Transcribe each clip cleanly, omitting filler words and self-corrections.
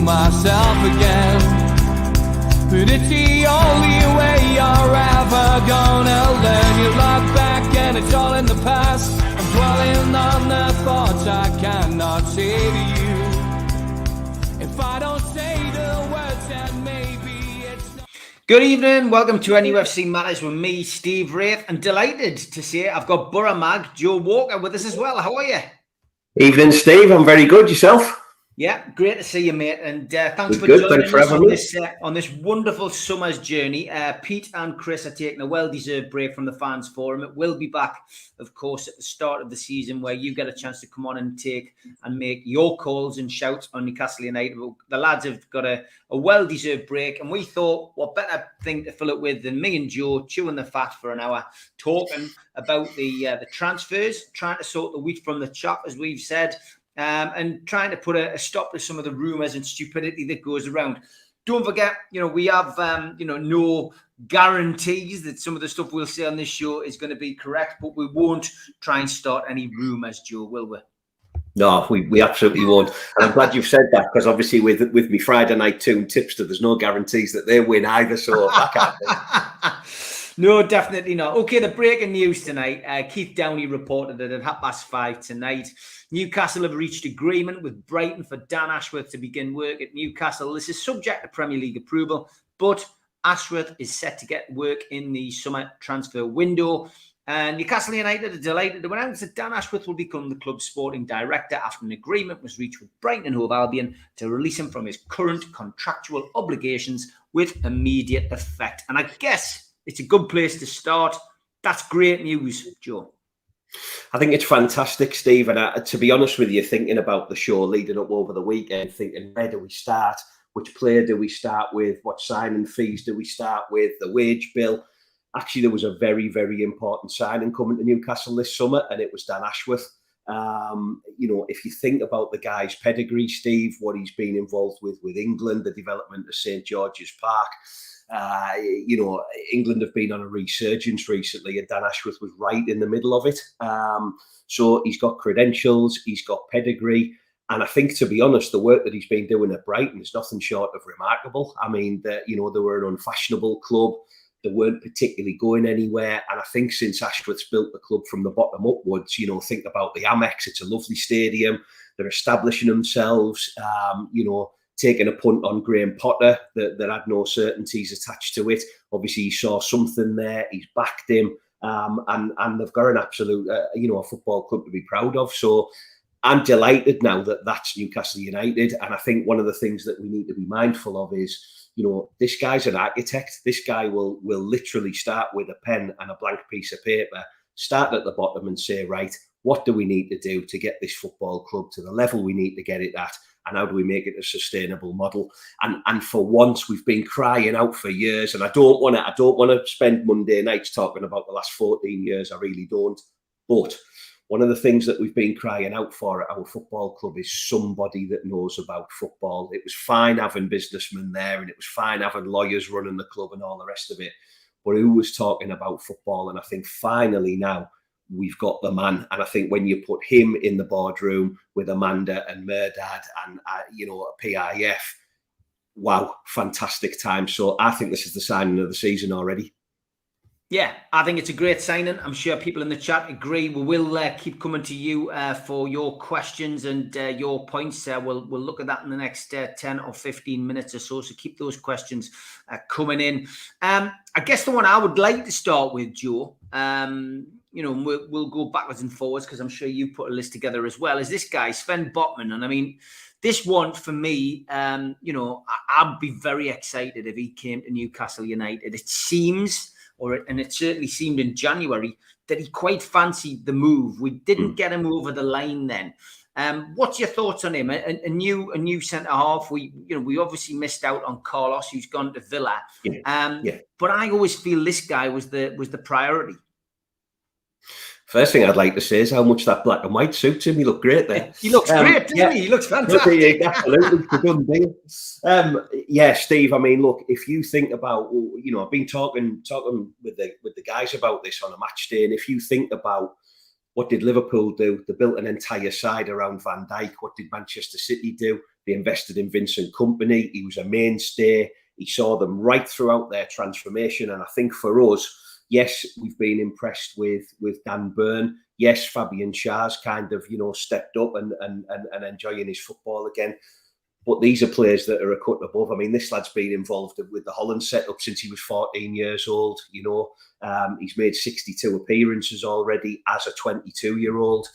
myself again. But it's the only way you're ever gonna learn. You look back and it's all in the past. I'm dwelling on the thoughts I cannot say to you. If I don't say the words, then maybe it's not. Good evening, welcome to NUFC Matters with me, Steve Wraith, and delighted to say I've got Borough Mag, Joe Walker with us as well. How are you? Evening, Steve. I'm very good. Yourself? Yeah, great to see you, mate. And thanks for good. joining Thanks for us on this wonderful summer's journey. Pete and Chris are taking a well-deserved break from the Fans Forum. It will be back, of course, at the start of the season where you get a chance to come on and take and make your calls and shouts on Newcastle United. The lads have got a well-deserved break, and we thought what better thing to fill it with than me and Joe chewing the fat for an hour, talking about the transfers, trying to sort the wheat from the chaff, as we've said, and trying to put a stop to some of the rumours and stupidity that goes around. Don't forget, we have, no guarantees that some of the stuff we'll say on this show is going to be correct, but we won't try and start any rumours, Joe, will we? No, we absolutely won't. And I'm glad you've said that, because obviously with me Friday night tune tipster, there's no guarantees that they win either, so that can't be. No, definitely not. Okay, the breaking news tonight. Keith Downey reported that at 5:30 tonight, Newcastle have reached agreement with Brighton for Dan Ashworth to begin work at Newcastle. This is subject to Premier League approval, but Ashworth is set to get work in the summer transfer window. And Newcastle United are delighted to announce that Dan Ashworth will become the club's sporting director after an agreement was reached with Brighton and Hove Albion to release him from his current contractual obligations with immediate effect. And I guess it's a good place to start. That's great news, Joe. I think it's fantastic, Steve. And to be honest with you, thinking about the show leading up over the weekend, thinking, where do we start? Which player do we start with? What signing fees do we start with? The wage bill? Actually, there was a very, very important signing coming to Newcastle this summer, and it was Dan Ashworth. If you think about the guy's pedigree, Steve, what he's been involved with England, the development of St. George's Park, England have been on a resurgence recently, and Dan Ashworth was right in the middle of it. So he's got credentials, he's got pedigree. And I think, to be honest, the work that he's been doing at Brighton is nothing short of remarkable. I mean, they were an unfashionable club. They weren't particularly going anywhere. And I think since Ashworth's built the club from the bottom upwards, think about the Amex, it's a lovely stadium. They're establishing themselves, taking a punt on Graham Potter that had no certainties attached to it. Obviously, he saw something there. He's backed him. And they've got an absolute, a football club to be proud of. So I'm delighted now that that's Newcastle United. And I think one of the things that we need to be mindful of is, this guy's an architect. This guy will literally start with a pen and a blank piece of paper, start at the bottom and say, right, what do we need to do to get this football club to the level we need to get it at? And how do we make it a sustainable model? And for once, we've been crying out for years. And I don't want to spend Monday nights talking about the last 14 years. I really don't. But one of the things that we've been crying out for at our football club is somebody that knows about football. It was fine having businessmen there, and it was fine having lawyers running the club and all the rest of it. But who was talking about football? And I think finally now we've got the man. And I think when you put him in the boardroom with Amanda and Merdad and, PIF, wow, fantastic time. So I think this is the signing of the season already. Yeah, I think it's a great signing. I'm sure people in the chat agree. We will keep coming to you for your questions and your points. We'll look at that in the next 10 or 15 minutes or so. So keep those questions coming in. I guess the one I would like to start with, Joe, we'll go backwards and forwards because I'm sure you put a list together as well, is this guy, Sven Botman. And I mean, this one for me, I'd be very excited if he came to Newcastle United. It seems, and it certainly seemed in January, that he quite fancied the move. We didn't get him over the line then. What's your thoughts on him? A new centre half. We obviously missed out on Carlos, who's gone to Villa. But I always feel this guy was the priority. First thing I'd like to say is how much that black and white suits him. He looked great there. He looks great, doesn't he? He looks fantastic. Absolutely. Steve, I mean, look, if you think about, I've been talking with the guys about this on a match day, and if you think about what did Liverpool do? They built an entire side around Van Dijk. What did Manchester City do? They invested in Vincent Kompany. He was a mainstay. He saw them right throughout their transformation. And I think for us, yes, we've been impressed with Dan Burn. Yes, Fabian Schär's kind of, stepped up and enjoying his football again. But these are players that are a cut above. I mean, this lad's been involved with the Holland setup since he was 14 years old. He's made 62 appearances already as a 22-year-old.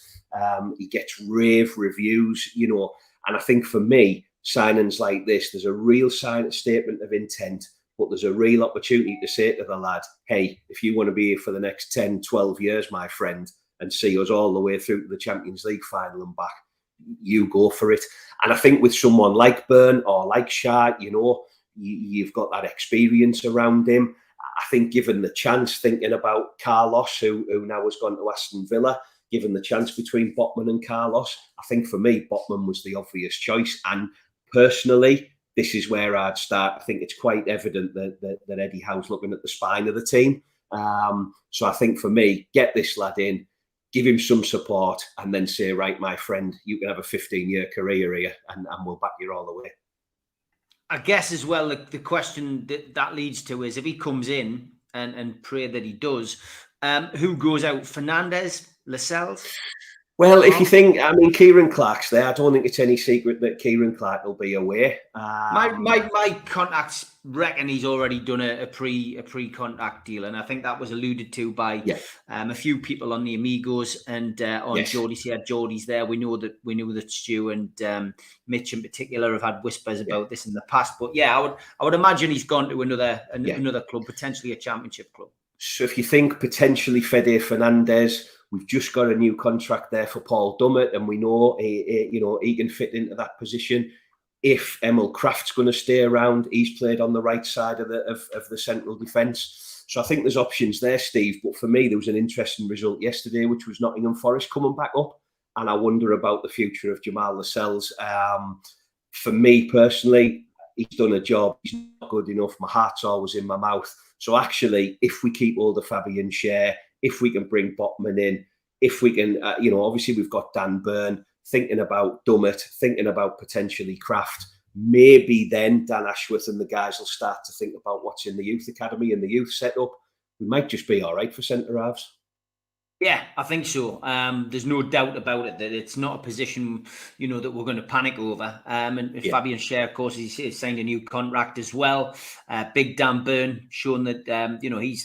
He gets rave reviews, And I think for me, signings like this, there's a real statement of intent, but there's a real opportunity to say to the lad, hey, if you want to be here for the next 10, 12 years, my friend, and see us all the way through to the Champions League final and back, you go for it. And I think with someone like Burn or like Schär, you've got that experience around him. I think given the chance, thinking about Carlos, who now has gone to Aston Villa, given the chance between Botman and Carlos, I think for me, Botman was the obvious choice. And personally, this is where I'd start. I think it's quite evident that Eddie Howe's looking at the spine of the team. So I think for me, get this lad in, give him some support, and then say, right, my friend, you can have a 15-year career here and we'll back you all the way. I guess as well, the question that leads to is if he comes in and pray that he does, who goes out? Fernandes, Lascelles? Well, if you think, Kieran Clark's there. I don't think it's any secret that Kieran Clark will be away. My contacts reckon he's already done a pre-contract deal, and I think that was alluded to by a few people on the Amigos and on Geordie's here. Geordie's there. We know that Stu and Mitch in particular have had whispers about this in the past. But I would imagine he's gone to another club, potentially a Championship club. So if you think potentially Fede Fernandes, we've just got a new contract there for Paul Dummett, and we know he can fit into that position. If Emil Kraft's going to stay around, he's played on the right side of the central defence. So I think there's options there, Steve. But for me, there was an interesting result yesterday, which was Nottingham Forest coming back up, and I wonder about the future of Jamal Lascelles. For me personally, he's done a job. He's not good enough. My heart's always in my mouth. So actually, if we keep hold of Fabian Schär, if we can bring Botman in, if we can, obviously we've got Dan Burn, thinking about Dummett, thinking about potentially Kraft, maybe then Dan Ashworth and the guys will start to think about what's in the youth academy and the youth setup. We might just be all right for centre-halves. Yeah, I think so. There's no doubt about it that it's not a position, that we're going to panic over. And Fabian Schär, of course, he's signed a new contract as well. Big Dan Burn, showing that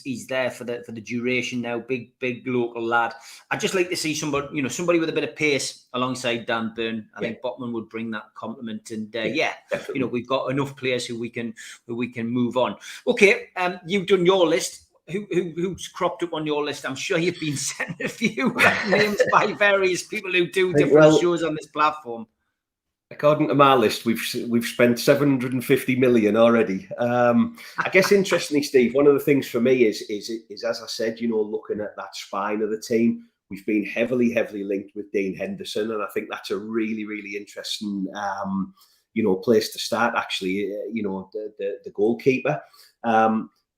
he's there for the duration now. Big local lad. I'd just like to see somebody with a bit of pace alongside Dan Burn. I think Botman would bring that compliment. And we've got enough players who we can move on. Okay, you've done your list. Who's cropped up on your list? I'm sure you've been sent a few names by various people who do different shows on this platform. According to my list, we've spent 750 million already. I guess interestingly, Steve, one of the things for me is as I said, looking at that spine of the team, we've been heavily linked with Dean Henderson, and I think that's a really, really interesting place to start. Actually, the goalkeeper.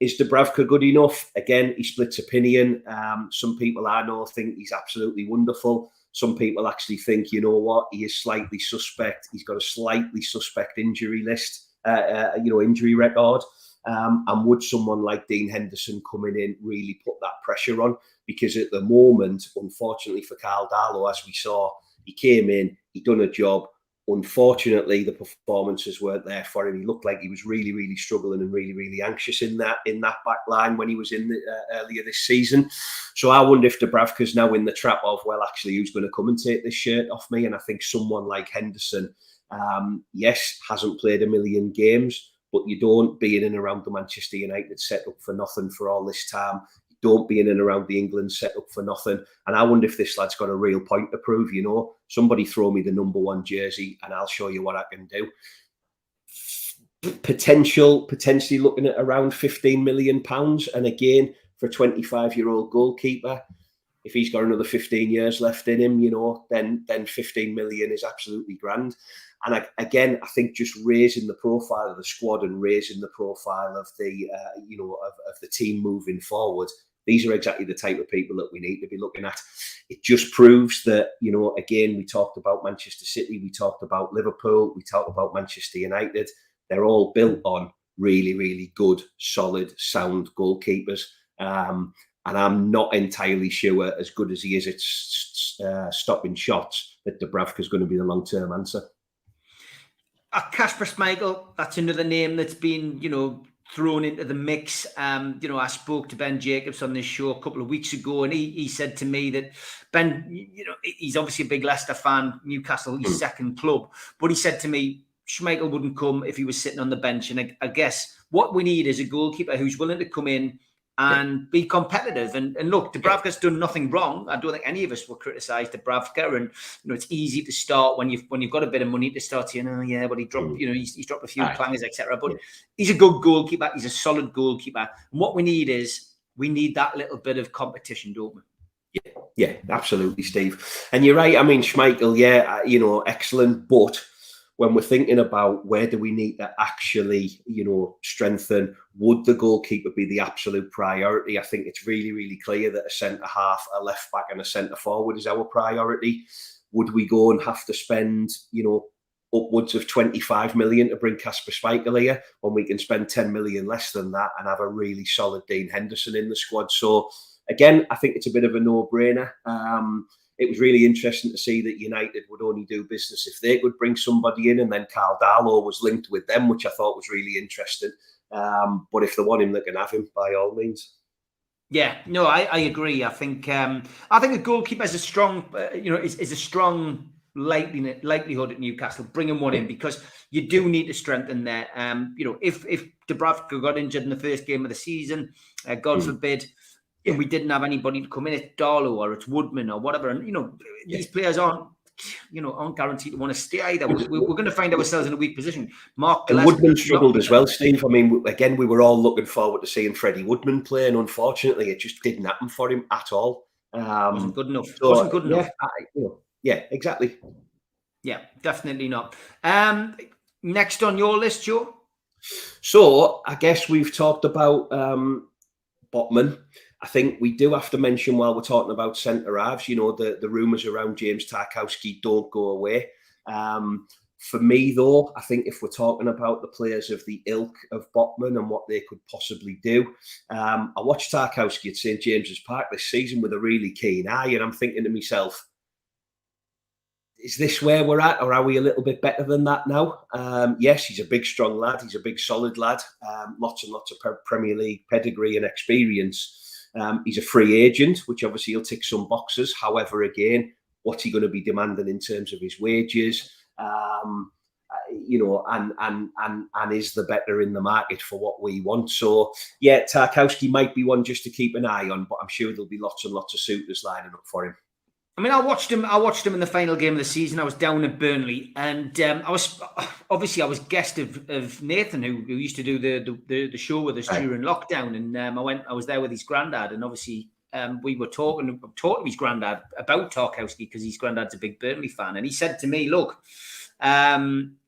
Is Dubravka good enough? Again, he splits opinion. Some people I know think he's absolutely wonderful. Some people actually think, he is slightly suspect. He's got a slightly suspect injury list, injury record. And would someone like Dean Henderson coming in really put that pressure on? Because at the moment, unfortunately for Carl Darlow, as we saw, he came in, he done a job. Unfortunately, the performances weren't there for him. He looked like he was really, really struggling and really, really anxious in that back line when he was in earlier this season. So I wonder if Dubravka's now in the trap of, well, actually, who's going to come and take this shirt off me? And I think someone like Henderson, hasn't played a million games, but you don't be in and around the Manchester United setup for nothing for all this time. Don't be in and around the England setup for nothing. And I wonder if this lad's got a real point to prove, Somebody throw me the number 1 jersey and I'll show you what I can do. Potentially looking at around £15 million. And again, for a 25-year-old goalkeeper, if he's got another 15 years left in him, then 15 million is absolutely grand. And I think just raising the profile of the squad and raising the profile of the, of the team moving forward These are exactly the type of people that we need to be looking at. It just proves that, you know, again, we talked about Manchester City, we talked about Liverpool, we talked about Manchester United. They're all built on really, really good, solid, sound goalkeepers. And I'm not entirely sure, as good as he is at stopping shots, that Dubravka is going to be the long-term answer. Kasper Schmeichel, that's another name that's been, you know, thrown into the mix. You know, I spoke to Ben Jacobs on this show a couple of weeks ago, and he said to me that Ben, you know, he's obviously a big Leicester fan, Newcastle, his second club, but he said to me, Schmeichel wouldn't come if he was sitting on the bench. And I guess what we need is a goalkeeper who's willing to come in and be competitive. And look, Dubravka's done nothing wrong. I don't think any of us will criticise Dubravka. And you know, it's easy to start when you've got a bit of money to start saying, oh yeah, but he dropped, you know, he's dropped a few clangers, etc. But he's a good goalkeeper. He's a solid goalkeeper. And what we need is that little bit of competition, don't we? Yeah, absolutely, Steve. And you're right. I mean, Schmeichel, you know, excellent, but when we're thinking about where do we need to actually, you know, strengthen, would the goalkeeper be the absolute priority? I think it's really, really clear that a centre-half, a left-back and a centre-forward is our priority. Would we go and have to spend, you know, upwards of 25 million to bring Kasper Schmeichel here when we can spend 10 million less than that and have a really solid Dean Henderson in the squad? So, again, I think it's a bit of a no-brainer. It was really interesting to see that United would only do business if they could bring somebody in, and then Carl Darlow was linked with them, which I thought was really interesting. But if they want him, they can have him by all means. Yeah, no, I agree. I think a goalkeeper is a strong, is a strong likelihood at Newcastle. Bringing one in because you do need to strengthen there. You know, if Dubravka got injured in the first game of the season, God forbid. And we didn't have anybody to come in. It's Darlow or it's Woodman or whatever. And, you know, these players aren't guaranteed to want to stay either. We're going to find ourselves in a weak position. Woodman struggled as well, Steve. I mean, again, we were all looking forward to seeing Freddie Woodman play, and unfortunately, it just didn't happen for him at all. Wasn't good enough. Wasn't good enough. Yeah, exactly. Yeah, definitely not. Next on your list, Joe? So, I guess we've talked about Botman. I think we do have to mention, while we're talking about centre-halves, you know, the rumours around James Tarkowski don't go away. For me, though, I think if we're talking about the players of the ilk of Botman and what they could possibly do, I watched Tarkowski at St James's Park this season with a really keen eye, and I'm thinking to myself, is this where we're at, or are we a little bit better than that now? Yes, he's a big, strong lad. He's a big, solid lad. Lots and lots of Premier League pedigree and experience. He's a free agent, which obviously he'll tick some boxes. However, again, what's he going to be demanding in terms of his wages? You know, and is the better in the market for what we want? So, yeah, Tarkowski might be one just to keep an eye on, but I'm sure there'll be lots and lots of suitors lining up for him. I mean, I watched him in the final game of the season. I was down at Burnley, and I was guest of Nathan, who used to do the show with us during lockdown, and I was there with his granddad, and obviously we were talking to his granddad about Tarkowski because his granddad's a big Burnley fan, and he said to me, "Look,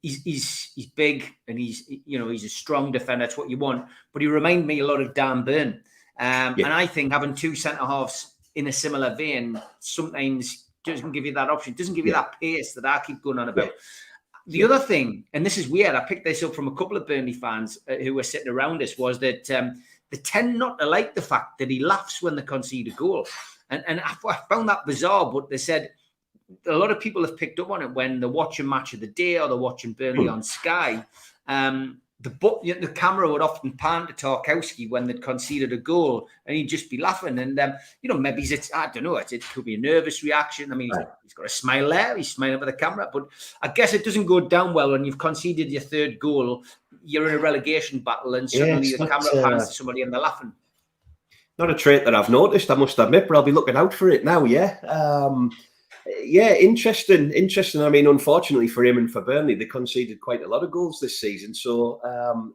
he's big and he's a strong defender. That's what you want, but he reminded me a lot of Dan Burn, and I think having two centre halves in a similar vein sometimes doesn't give you that option, doesn't give you that pace that I keep going on about." The other thing, and this is weird, I picked this up from a couple of Burnley fans who were sitting around us, was that they tend not to like the fact that he laughs when they concede a goal. And I found that bizarre, but they said a lot of people have picked up on it when they're watching Match of the Day or they're watching Burnley on Sky. The camera would often pan to Tarkowski when they'd conceded a goal, and he'd just be laughing. And maybe I don't know. It could be a nervous reaction. I mean, he's got a smile there. He's smiling at the camera, but I guess it doesn't go down well when you've conceded your third goal. You're in a relegation battle, and suddenly the camera pans to somebody and they're laughing. Not a trait that I've noticed, I must admit, but I'll be looking out for it now. Yeah, interesting. I mean, unfortunately for him and for Burnley, they conceded quite a lot of goals this season. So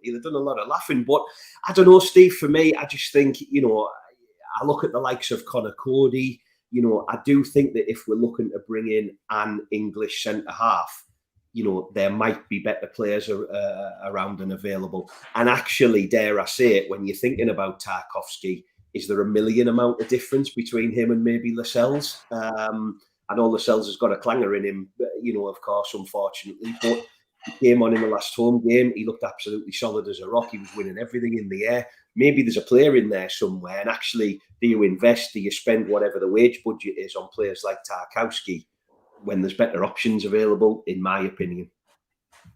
they've done a lot of laughing. But I don't know, Steve, for me, I just think, I look at the likes of Connor Cody. I do think that if we're looking to bring in an English centre-half, there might be better players around and available. And actually, dare I say it, when you're thinking about Tarkowski, is there a million amount of difference between him and maybe Lascelles? I know Lascelles has got a clanger in him, of course, unfortunately, but he came on in the last home game. He looked absolutely solid as a rock. He was winning everything in the air. Maybe there's a player in there somewhere, and actually, do you invest? Do you spend whatever the wage budget is on players like Tarkowski when there's better options available, in my opinion?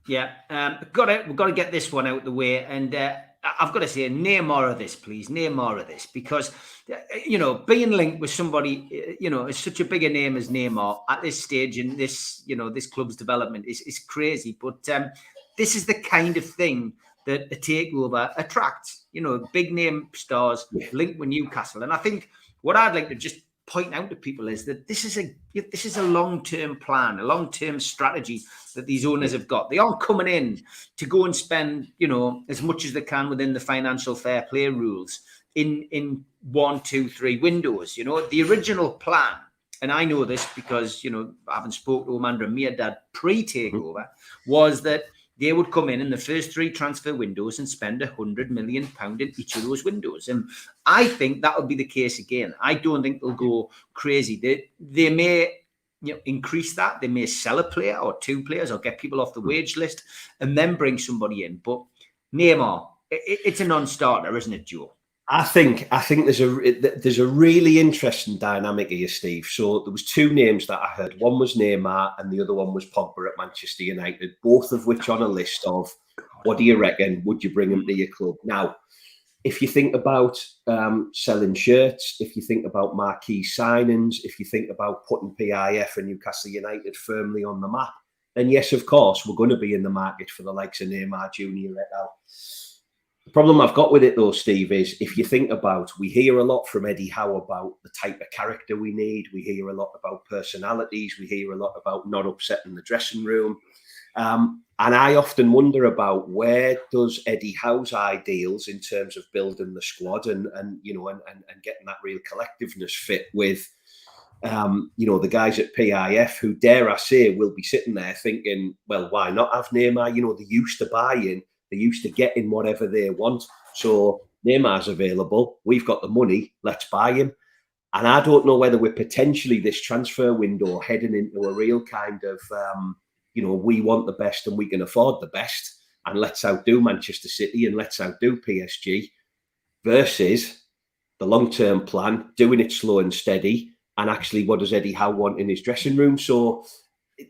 Yeah, we've got to get this one out of the way, and I've got to say, name more of this, please. Name more of this, because being linked with somebody, is such a bigger name as Neymar at this stage in this, this club's development is crazy. But this is the kind of thing that a takeover attracts. Big name stars linked with Newcastle, and I think what I'd like to just point out to people is that this is a long-term plan, a long-term strategy that these owners have got. They aren't coming in to go and spend, as much as they can within the financial fair play rules in 1, 2, 3 windows. The original plan, and I know this because, I haven't spoken to Amanda and Mirdad pre-takeover, was that they would come in the first 3 transfer windows and spend £100 million in each of those windows. And I think that will be the case again. I don't think they'll go crazy. They may increase that. They may sell a player or 2 players or get people off the wage list and then bring somebody in. But Neymar, it's a non-starter, isn't it, Joe? I think there's a really interesting dynamic here, Steve. So there was 2 names that I heard. One was Neymar and the other one was Pogba at Manchester United, both of which on a list of, what do you reckon? Would you bring him to your club? Now, if you think about selling shirts, if you think about marquee signings, if you think about putting PIF and Newcastle United firmly on the map, then yes, of course, we're going to be in the market for the likes of Neymar Jr. right now. The problem I've got with it, though, Steve, is if you think about, we hear a lot from Eddie Howe about the type of character we need. We hear a lot about personalities. We hear a lot about not upsetting the dressing room. And I often wonder about, where does Eddie Howe's ideals in terms of building the squad and getting that real collectiveness fit with, the guys at PIF who, dare I say, will be sitting there thinking, well, why not have Neymar? They used to buy in. They're used to getting whatever they want. So Neymar's available. We've got the money. Let's buy him. And I don't know whether we're potentially this transfer window heading into a real kind of, we want the best and we can afford the best. And let's outdo Manchester City and let's outdo PSG, versus the long-term plan, doing it slow and steady. And actually, what does Eddie Howe want in his dressing room? So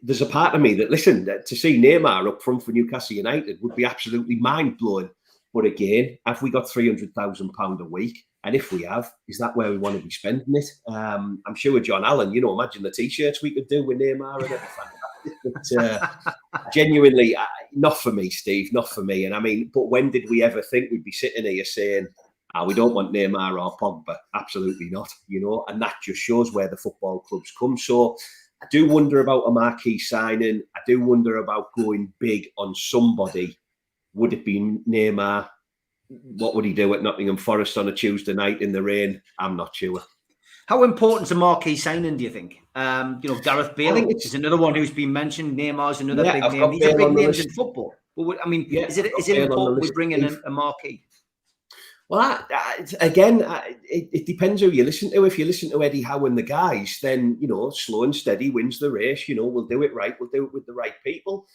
there's a part of me that, listen, to see Neymar up front for Newcastle United would be absolutely mind-blowing. But again, have we got £300,000 a week? And if we have, is that where we want to be spending it? I'm sure John Allen, imagine the T-shirts we could do with Neymar and everything. But genuinely, not for me, Steve, not for me. And I mean, but when did we ever think we'd be sitting here saying, we don't want Neymar or Pogba? Absolutely not, and that just shows where the football clubs come. So I do wonder about a marquee signing. I do wonder about going big on somebody. Would it be Neymar? What would he do at Nottingham Forest on a Tuesday night in the rain? I'm not sure. How important is a marquee signing, do you think? Gareth Bale is another one who's been mentioned. Neymar's another big name. These are big names in football. But I mean, is it important we bring in a marquee? Well, it depends who you listen to. If you listen to Eddie Howe and the guys, then, slow and steady wins the race. We'll do it right. We'll do it with the right people.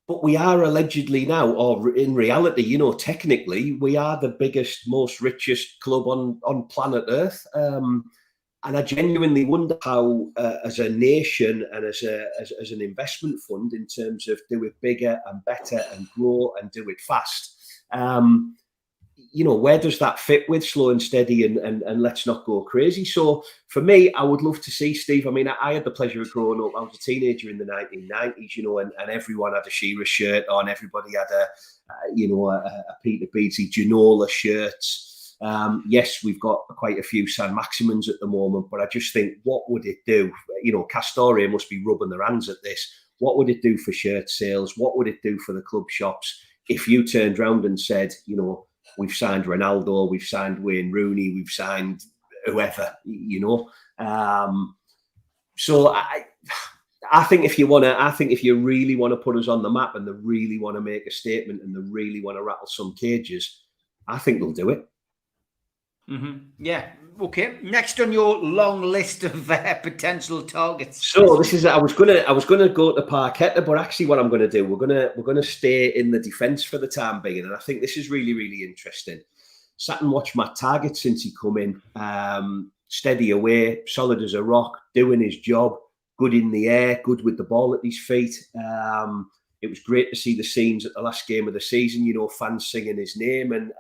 But we are allegedly now, or in reality, technically, we are the biggest, most richest club on planet Earth. And I genuinely wonder how, as a nation and as an investment fund, in terms of do it bigger and better and grow and do it fast, where does that fit with slow and steady and let's not go crazy? So for me, I would love to see, Steve, I mean, I had the pleasure of growing up. I was a teenager in the 1990s, and everyone had a Shearer shirt on. Everybody had a Peter Beattie Ginola shirts. Yes, we've got quite a few San Maximans at the moment, but I just think, what would it do? Castore must be rubbing their hands at this. What would it do for shirt sales? What would it do for the club shops if you turned around and said, we've signed Ronaldo, we've signed Wayne Rooney, we've signed whoever, So I think if you really want to put us on the map and they really want to make a statement and they really want to rattle some cages, I think they'll do it. Yeah. Okay. Next on your long list of potential targets. So this is I was gonna go to Paquetá, but actually what I'm gonna do, we're gonna stay in the defence for the time being, and I think this is really, really interesting. Sat and watched Matt Targett since he come in. Steady away, solid as a rock, doing his job, good in the air, good with the ball at his feet. It was great to see the scenes at the last game of the season, you know, fans singing his name and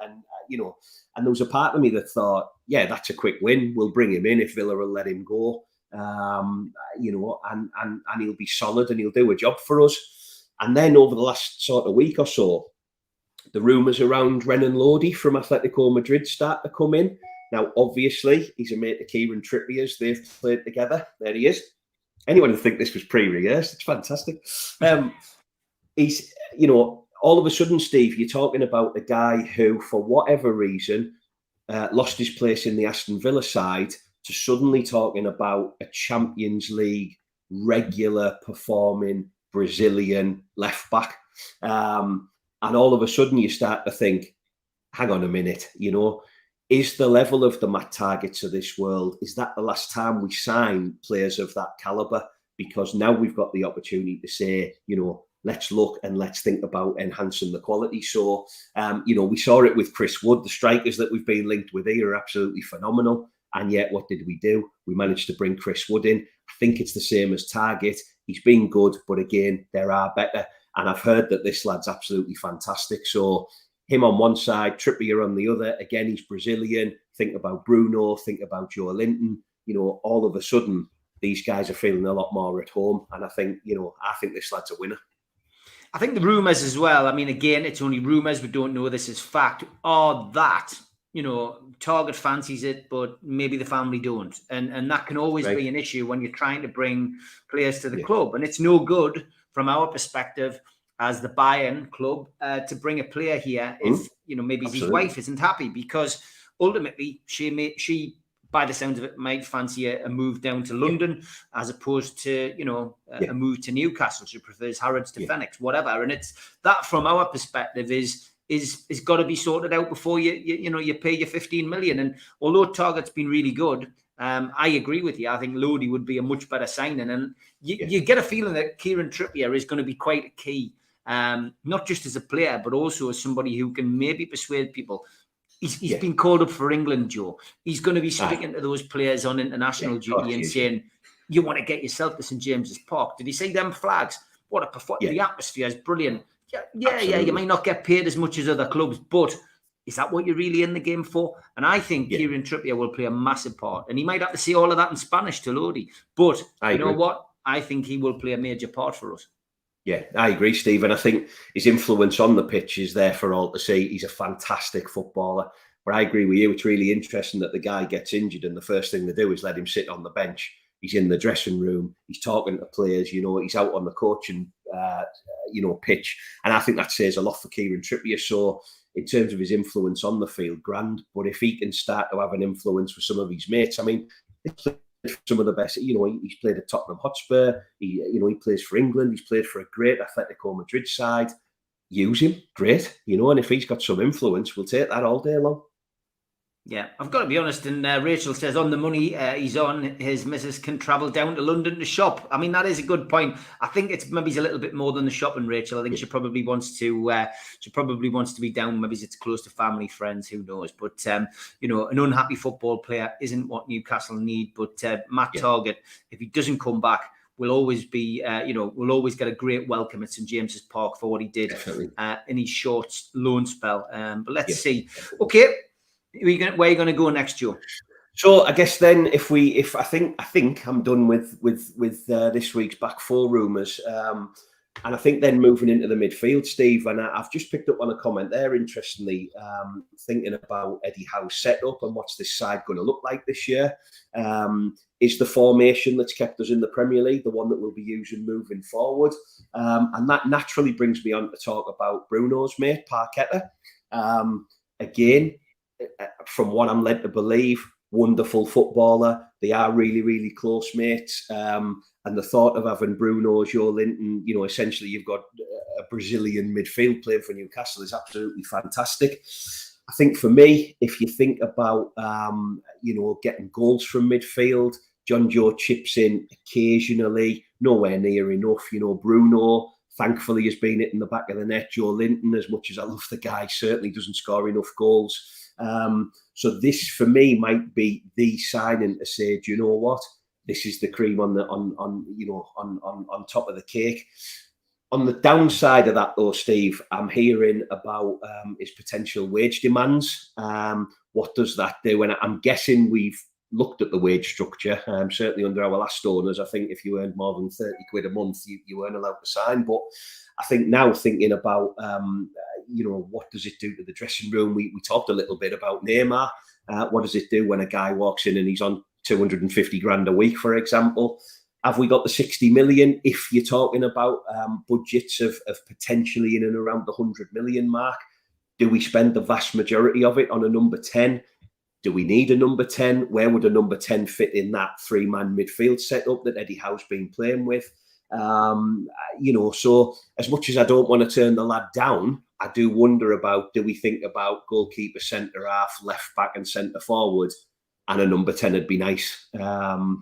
you know, and there was a part of me that thought, yeah, that's a quick win. We'll bring him in if Villa will let him go. You know, and he'll be solid and he'll do a job for us. And then over the last sort of week or so, the rumours around Renan Lodi from Atletico Madrid start to come in. Now, obviously, he's a mate of Kieran Trippier's. They've played together. There he is. Anyone would think this was pre-rehearsed. It's fantastic. He's, you know, all of a sudden, Steve, you're talking about a guy who, for whatever reason, lost his place in the Aston Villa side to suddenly talking about a Champions League regular performing Brazilian left back. And all of a sudden you start to think, hang on a minute, you know, is the level of the Matt Targetts of this world, is that the last time we sign players of that calibre? Because now we've got the opportunity to say, you know, let's look and let's think about enhancing the quality. So, you know, we saw it with Chris Wood. The strikers that we've been linked with here are absolutely phenomenal. And yet, what did we do? We managed to bring Chris Wood in. I think it's the same as Targett. He's been good, but again, there are better. And I've heard that this lad's absolutely fantastic. So him on one side, Trippier on the other. Again, he's Brazilian. Think about Bruno. Think about Joe Linton. You know, all of a sudden, these guys are feeling a lot more at home. And I think, you know, I think this lad's a winner. I think the rumours as well, I mean, again, it's only rumours. We don't know this is fact. Are that, you know, Targett fancies it, but maybe the family don't. And that can always be an issue when you're trying to bring players to the club. And it's no good from our perspective as the Bayern club to bring a player here if, you know, maybe his wife isn't happy, because ultimately she by the sounds of it, might fancy a move down to London as opposed to, you know, a move to Newcastle. She prefers Harrods to Phoenix, whatever. And it's that from our perspective is got to be sorted out before you pay your 15 million. And although Targett's been really good, I agree with you. I think Lodi would be a much better signing. And you get a feeling that Kieran Trippier is going to be quite a key, not just as a player, but also as somebody who can maybe persuade people. He's been called up for England, Joe. He's going to be speaking to those players on international duty and saying, you want to get yourself to St James's Park. Did he see them flags? What a performance. The atmosphere is brilliant. Yeah, you might not get paid as much as other clubs, but is that what you're really in the game for? And I think Kieran Trippier will play a massive part. And he might have to say all of that in Spanish to Lodi. But you know what? I think he will play a major part for us. Yeah, I agree, Steve. And I think his influence on the pitch is there for all to see. He's a fantastic footballer. But I agree with you. It's really interesting that the guy gets injured and the first thing they do is let him sit on the bench. He's in the dressing room. He's talking to players. You know, he's out on the coaching, pitch. And I think that says a lot for Kieran Trippier. So in terms of his influence on the field, grand. But if he can start to have an influence with some of his mates, I mean, some of the best, you know, he's played at Tottenham Hotspur. He plays for England. He's played for a great Atletico Madrid side. Use him, great, you know. And if he's got some influence, we'll take that all day long. Yeah, I've got to be honest. And Rachel says on the money he's on, his missus can travel down to London to shop. I mean, that is a good point. I think it's maybe a little bit more than the shopping, Rachel. I think she probably wants to be down. Maybe it's close to family, friends, who knows. But an unhappy football player isn't what Newcastle need. But Matt Targett, if he doesn't come back, will always be, we'll always get a great welcome at St James's Park for what he did in his short loan spell. But let's see. Okay. Where are you going to go next, Joe? So I guess then, if I think I'm done with this week's back four rumours, and I think then moving into the midfield, Steve, and I've just picked up on a comment there. Interestingly, thinking about Eddie Howe's setup and what's this side going to look like this year. Is the formation that's kept us in the Premier League the one that we'll be using moving forward? And that naturally brings me on to talk about Bruno's mate, Paquetá. Again, from what I'm led to believe, wonderful footballer. They are really, really close mates. And the thought of having Bruno, Joe Linton, you know, essentially you've got a Brazilian midfield playing for Newcastle is absolutely fantastic. I think for me, if you think about, getting goals from midfield, John Joe chips in occasionally, nowhere near enough. Bruno, thankfully, has been hitting the back of the net. Joe Linton, as much as I love the guy, certainly doesn't score enough goals. So this, for me, might be the signing to say, do you know what? This is the cream on top of the cake. On the downside of that, though, Steve, I'm hearing about his potential wage demands. What does that do? And I'm guessing we've looked at the wage structure. Certainly under our last owners, I think if you earned more than 30 quid a month, you weren't allowed to sign. But I think now thinking about, what does it do to the dressing room? We talked a little bit about Neymar. What does it do when a guy walks in and he's on 250 grand a week, for example? Have we got the 60 million? If you're talking about budgets of potentially in and around the 100 million mark, do we spend the vast majority of it on a number 10? Do we need a number 10? Where would a number 10 fit in that 3-man midfield setup that Eddie Howe's been playing with? So as much as I don't want to turn the lad down, I do wonder about, do we think about goalkeeper, centre-half, left-back and centre-forward? And a number 10 would be nice.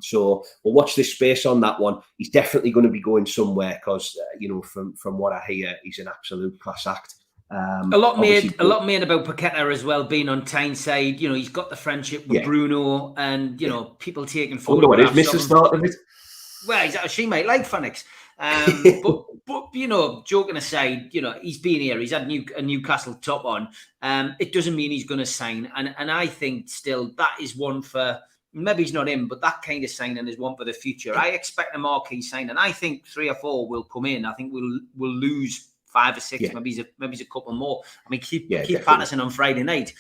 So we'll watch this space on that one. He's definitely going to be going somewhere because, from what I hear, he's an absolute class act. A lot made about Paquetá as well, being on Tyneside. He's got the friendship with Bruno, and people taking photographs. I wonder what his missus thought of it. Well, she might like Phoenix. But joking aside, he's been here. He's had a Newcastle top on. It doesn't mean he's going to sign. And I think still that is one for, maybe he's not in, but that kind of signing is one for the future. I expect a Marquee signing. I think 3 or 4 will come in. I think we'll lose 5 or 6, maybe he's a couple more. I mean, Keith Patterson on Friday night,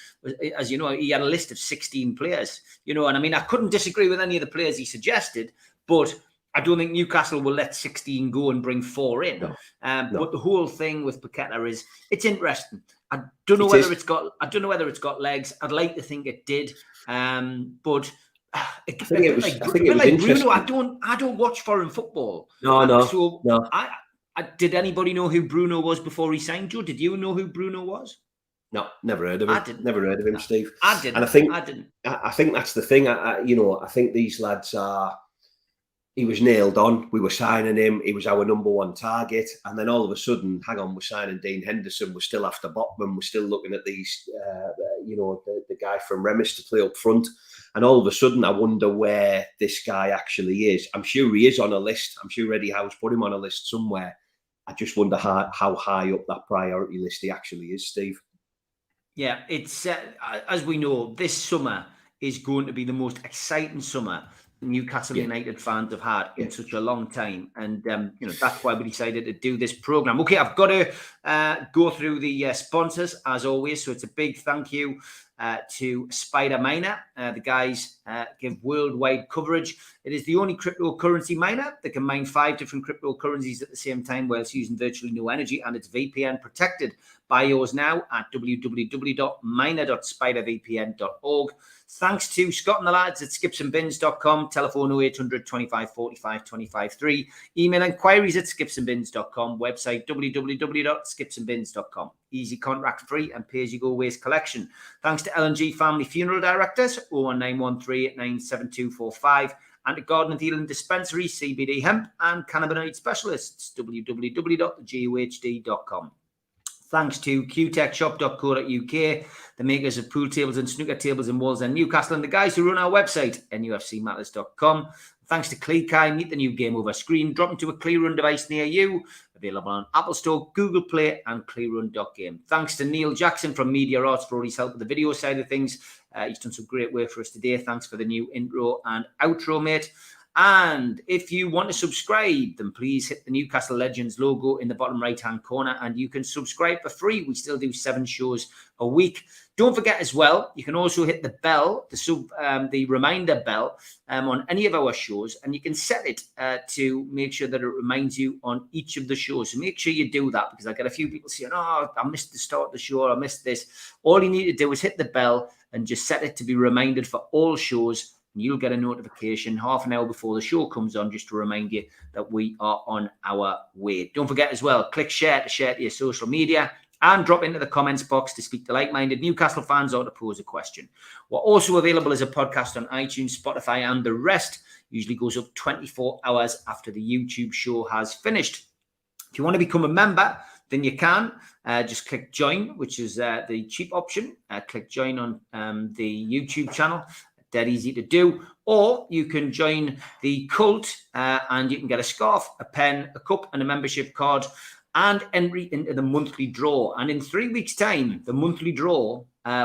as you know, he had a list of 16 players. And I mean, I couldn't disagree with any of the players he suggested, but I don't think Newcastle will let 16 go and bring 4 in. No. But the whole thing with Paquetá is, it's interesting. I don't know whether it's got legs. I'd like to think it did, but I think it was interesting. Bruno, I don't watch foreign football. No. Did anybody know who Bruno was before he signed? Joe, did you know who Bruno was? No, never heard of him. I didn't. Never heard of him, Steve. I didn't. And I didn't. I think that's the thing. I think these lads are. He was nailed on. We were signing him. He was our number 1 target. And then all of a sudden, hang on, we're signing Dean Henderson. We're still after Botman. We're still looking at these, the guy from Remis to play up front. And all of a sudden, I wonder where this guy actually is. I'm sure he is on a list. I'm sure Eddie Howe's put him on a list somewhere. I just wonder how high up that priority list he actually is, Steve. Yeah, it's as we know, this summer is going to be the most exciting summer Newcastle United fans have had in such a long time, and that's why we decided to do this program. Okay, I've got to go through the sponsors as always, so it's a big thank you to Spider Miner. The guys give worldwide coverage. It is the only cryptocurrency miner that can mine 5 different cryptocurrencies at the same time whilst using virtually no energy, and it's VPN protected. Buy yours now at www.miner.spidervpn.org. Thanks to Scott and the lads at skipsandbins.com. Telephone 0800 25 45 25 3. Email inquiries at skipsandbins.com. Website www.skipsandbins.com. Easy, contract free and pay-as-you-go waste collection. Thanks to L&G Family Funeral Directors 01913 897245. And to Garden and Healing Dispensary, CBD Hemp and Cannabinoid Specialists www.gohd.com. Thanks to qtechshop.co.uk, the makers of pool tables and snooker tables in Wallsend, Newcastle, and the guys who run our website, NUFCmatters.com. Thanks to Cleekai, meet the new game over screen, drop into a ClearRun device near you, available on Apple Store, Google Play, and clearrun.game. Thanks to Neil Jackson from Media Arts for all his help with the video side of things. He's done some great work for us today. Thanks for the new intro and outro, mate. And if you want to subscribe, then please hit the Newcastle Legends logo in the bottom right-hand corner and you can subscribe for free. We still do 7 shows a week. Don't forget as well, you can also hit the bell, the reminder bell on any of our shows, and you can set it to make sure that it reminds you on each of the shows. So make sure you do that, because I get a few people saying, oh, I missed the start of the show, I missed this. All you need to do is hit the bell and just set it to be reminded for all shows. You'll get a notification half an hour before the show comes on just to remind you that we are on our way. Don't forget as well, click share to your social media. and drop into the comments box to speak to like-minded Newcastle fans or to pose a question. We're also available as a podcast on iTunes, Spotify, and the rest. Usually goes up 24 hours after the YouTube show has finished. If you want to become a member, then you can. Just click join, which is the cheap option. Click join on the YouTube channel. Dead easy to do. Or you can join the cult and you can get a scarf, a pen, a cup, and a membership card, and entry into the monthly draw. And in 3 weeks' time, the monthly draw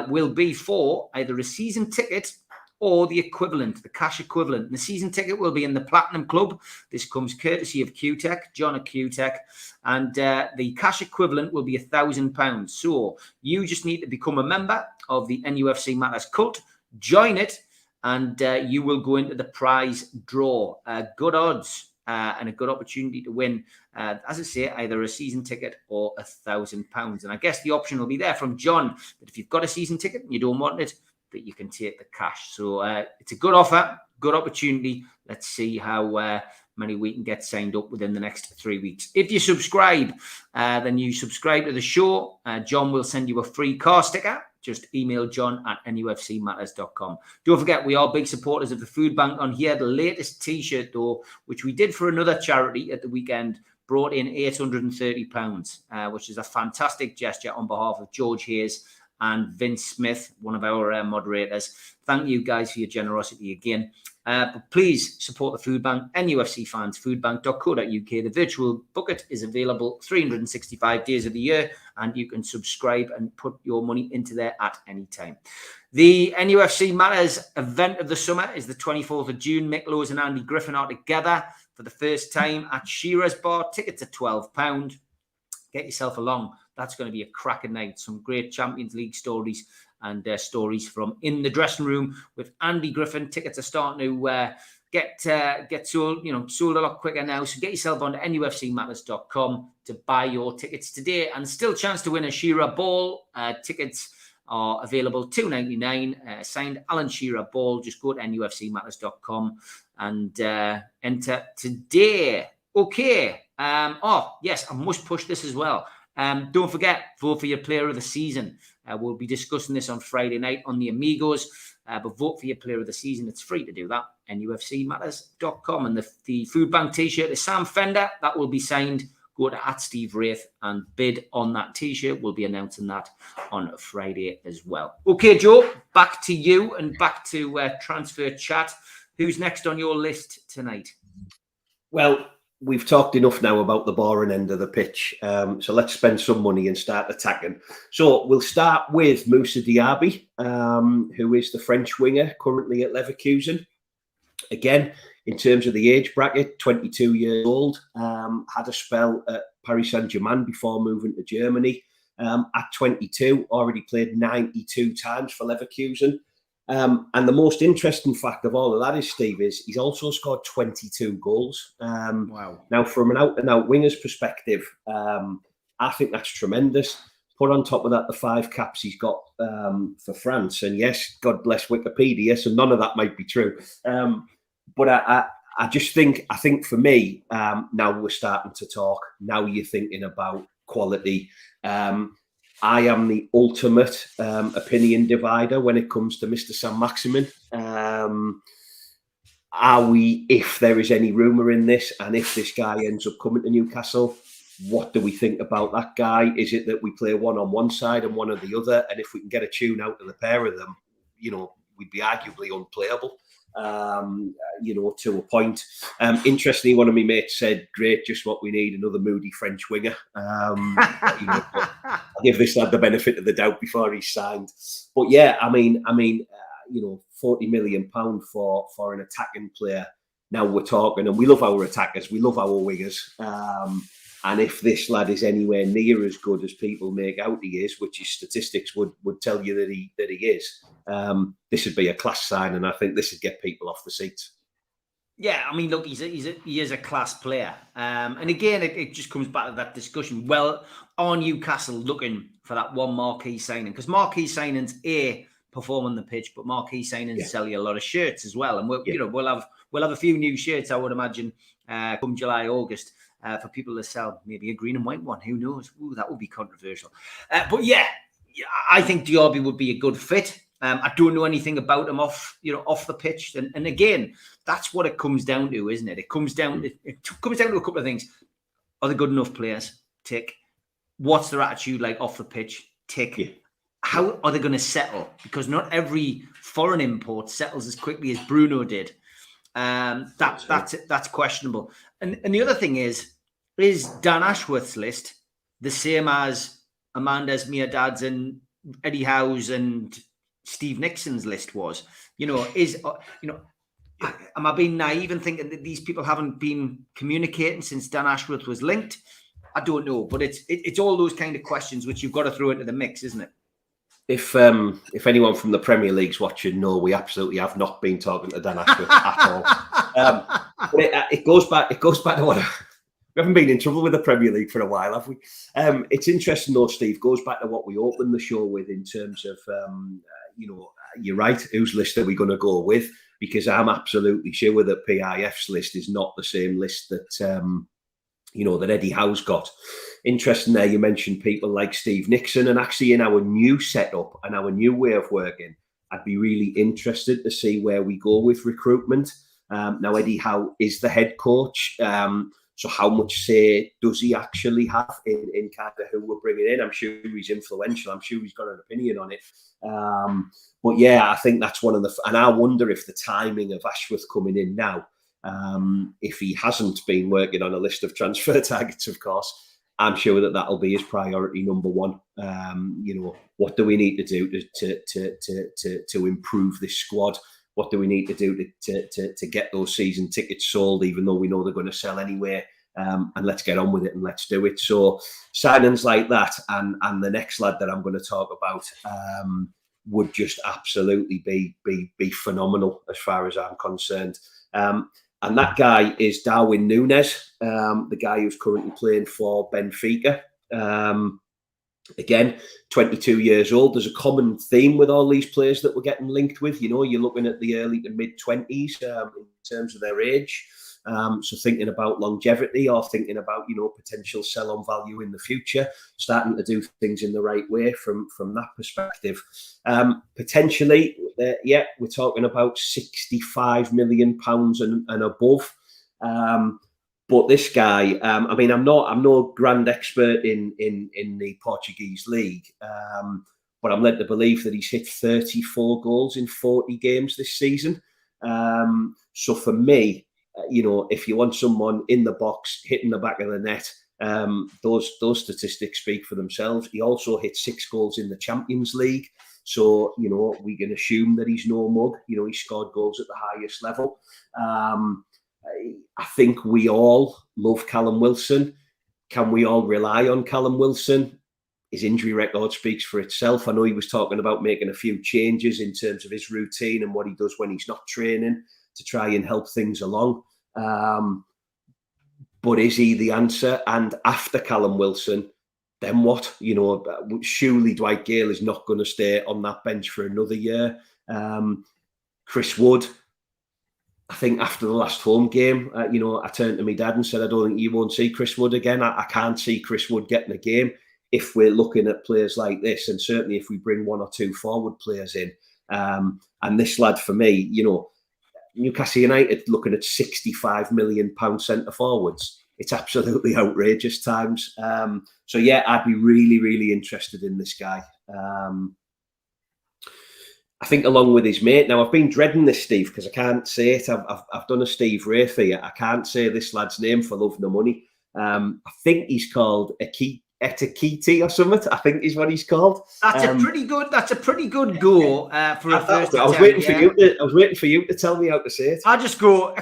will be for either a season ticket or the equivalent, the cash equivalent. And the season ticket will be in the Platinum Club. This comes courtesy of QTech, John at QTech. And the cash equivalent will be £1,000. So you just need to become a member of the NUFC Matters cult, join it, and you will go into the prize draw. Good odds. And a good opportunity to win, as I say, either a season ticket or £1,000. And I guess the option will be there from John that if you've got a season ticket and you don't want it, that you can take the cash. So it's a good offer, good opportunity. Let's see how many we can get signed up within the next 3 weeks. If you subscribe, then you subscribe to the show. John will send you a free car sticker. Just email John at nufcmatters.com. Don't forget, we are big supporters of the food bank on here. The latest T-shirt, though, which we did for another charity at the weekend, brought in £830, which is a fantastic gesture on behalf of George Hayes and Vince Smith, one of our moderators. Thank you guys for your generosity again. But please support the food bank, NUFC fans, foodbank.co.uk. The virtual bucket is available 365 days of the year, and you can subscribe and put your money into there at any time. The NUFC Matters event of the summer is the 24th of June. Mick Lowes and Andy Griffin are together for the first time at Shearer's Bar. Tickets are £12. Get yourself along. That's going to be a cracking night. Some great Champions League stories and stories from in the dressing room with Andy Griffin. Tickets are starting to get sold, sold a lot quicker now. So get yourself on to nufcmatters.com to buy your tickets today, and still chance to win a Shearer ball. Tickets are available $2.99. Signed Alan Shearer ball. Just go to nufcmatters.com and enter today. Okay. Yes, I must push this as well. Don't forget, vote for your player of the season. We'll be discussing this on Friday night on the Amigos, but vote for your player of the season. It's free to do that. nufcmatters.com. And the food bank T-shirt is Sam Fender. That will be signed. Go to @SteveWraith and bid on that T-shirt. We'll be announcing that on Friday as well. Okay, Joe, back to you and back to transfer chat. Who's next on your list tonight? Well, we've talked enough now about the boring end of the pitch, so let's spend some money and start attacking. So we'll start with Mousa Diaby, who is the French winger currently at Leverkusen. Again, in terms of the age bracket, 22 years old, had a spell at Paris Saint-Germain before moving to Germany. At 22, already played 92 times for Leverkusen. And the most interesting fact of all of that is, Steve, is he's also scored 22 goals. Wow. Now, from an out-and-out winger's perspective, I think that's tremendous. Put on top of that the 5 caps he's got for France. And yes, God bless Wikipedia, so none of that might be true. But I just think, for me, now we're starting to talk. Now you're thinking about quality. I am the ultimate opinion divider when it comes to Mr. Saint-Maximin. Are we, if there is any rumour in this, and if this guy ends up coming to Newcastle, what do we think about that guy? Is it that we play one on one side and one on the other? And if we can get a tune out of the pair of them, we'd be arguably unplayable. To a point. Interestingly, one of my mates said, "Great, just what we need, another moody French winger." I'll give this lad the benefit of the doubt before he's signed. But yeah, I mean, £40 million for an attacking player. Now we're talking, and we love our attackers, we love our wingers. And if this lad is anywhere near as good as people make out he is, which his statistics would tell you that he is, this would be a class sign, and I think this would get people off the seats. Yeah, I mean, look, he is a class player. And again, it just comes back to that discussion. Well, are Newcastle looking for that one marquee signing? Because marquee signings, perform on the pitch, but marquee signings sell you a lot of shirts as well. And we'll have a few new shirts, I would imagine, come July, August. for people to sell maybe a green and white one. Who knows? Ooh, that would be controversial. But yeah, I think Diaby would be a good fit. I don't know anything about him off the pitch, and again, that's what it comes down to, isn't it? It comes down to a couple of things. Are they good enough players? Tick. What's their attitude like off the pitch? Tick. Yeah. How are they going to settle? Because not every foreign import settles as quickly as Bruno did. That's questionable. And the other thing is Dan Ashworth's list the same as Amanda's, Mirdad's, and Eddie Howe's and Steve Nixon's list was? Am I being naive and thinking that these people haven't been communicating since Dan Ashworth was linked? I don't know, but it's all those kind of questions which you've got to throw into the mix, isn't it? If anyone from the Premier League's watching, no, we absolutely have not been talking to Dan Ashworth at all. But it goes back to what we haven't been in trouble with the Premier League for a while, have we? It's interesting though, Steve. Goes back to what we opened the show with in terms of you're right. Whose list are we going to go with? Because I'm absolutely sure that PIF's list is not the same list that that Eddie Howe's got. Interesting there, you mentioned people like Steve Nixon, and actually in our new setup and our new way of working, I'd be really interested to see where we go with recruitment. Now, Eddie Howe is the head coach, so how much say does he actually have in kind of who we're bringing in? I'm sure he's influential. I'm sure he's got an opinion on it. But yeah, I think that's one of the... And I wonder if the timing of Ashworth coming in now, if he hasn't been working on a list of transfer targets, of course, I'm sure that'll be his priority number one. What do we need to do to improve this squad? What do we need to do to get those season tickets sold, even though we know they're going to sell anyway? And let's get on with it and let's do it. So signings like that, and the next lad that I'm going to talk about would just absolutely be phenomenal as far as I'm concerned. And that guy is Darwin Núñez, the guy who's currently playing for Benfica. Again, 22 years old. There's a common theme with all these players that we're getting linked with. You're looking at the early to mid-20s in terms of their age. So thinking about longevity or thinking about, potential sell-on value in the future, starting to do things in the right way from that perspective. Potentially, we're talking about £65 million and above. But this guy, I'm no grand expert in the Portuguese league, but I'm led to believe that he's hit 34 goals in 40 games this season. So for me, if you want someone in the box, hitting the back of the net, those statistics speak for themselves. He also hit 6 goals in the Champions League. So, we can assume that he's no mug. He scored goals at the highest level. I think we all love Callum Wilson. Can we all rely on Callum Wilson? His injury record speaks for itself. I know he was talking about making a few changes in terms of his routine and what he does when he's not training to try and help things along. But is he the answer? And after Callum Wilson, then what? Surely Dwight Gale is not going to stay on that bench for another year. Chris Wood, I think after the last home game, I turned to my dad and said, I don't think you won't see Chris Wood again. I can't see Chris Wood getting a game if we're looking at players like this, and certainly if we bring 1 or 2 forward players in. And this lad, for me, Newcastle United looking at £65 million centre forwards. It's absolutely outrageous times. So yeah, I'd be really, really interested in this guy. I think along with his mate. Now, I've been dreading this, Steve, because I can't say it. I've done a Steve Wraith here. I can't say this lad's name for love nor money. I think he's called Etikiti or something. I think is what he's called. That's a pretty good go for a first attempt. I was waiting for you to tell me how to say it. I'll just go.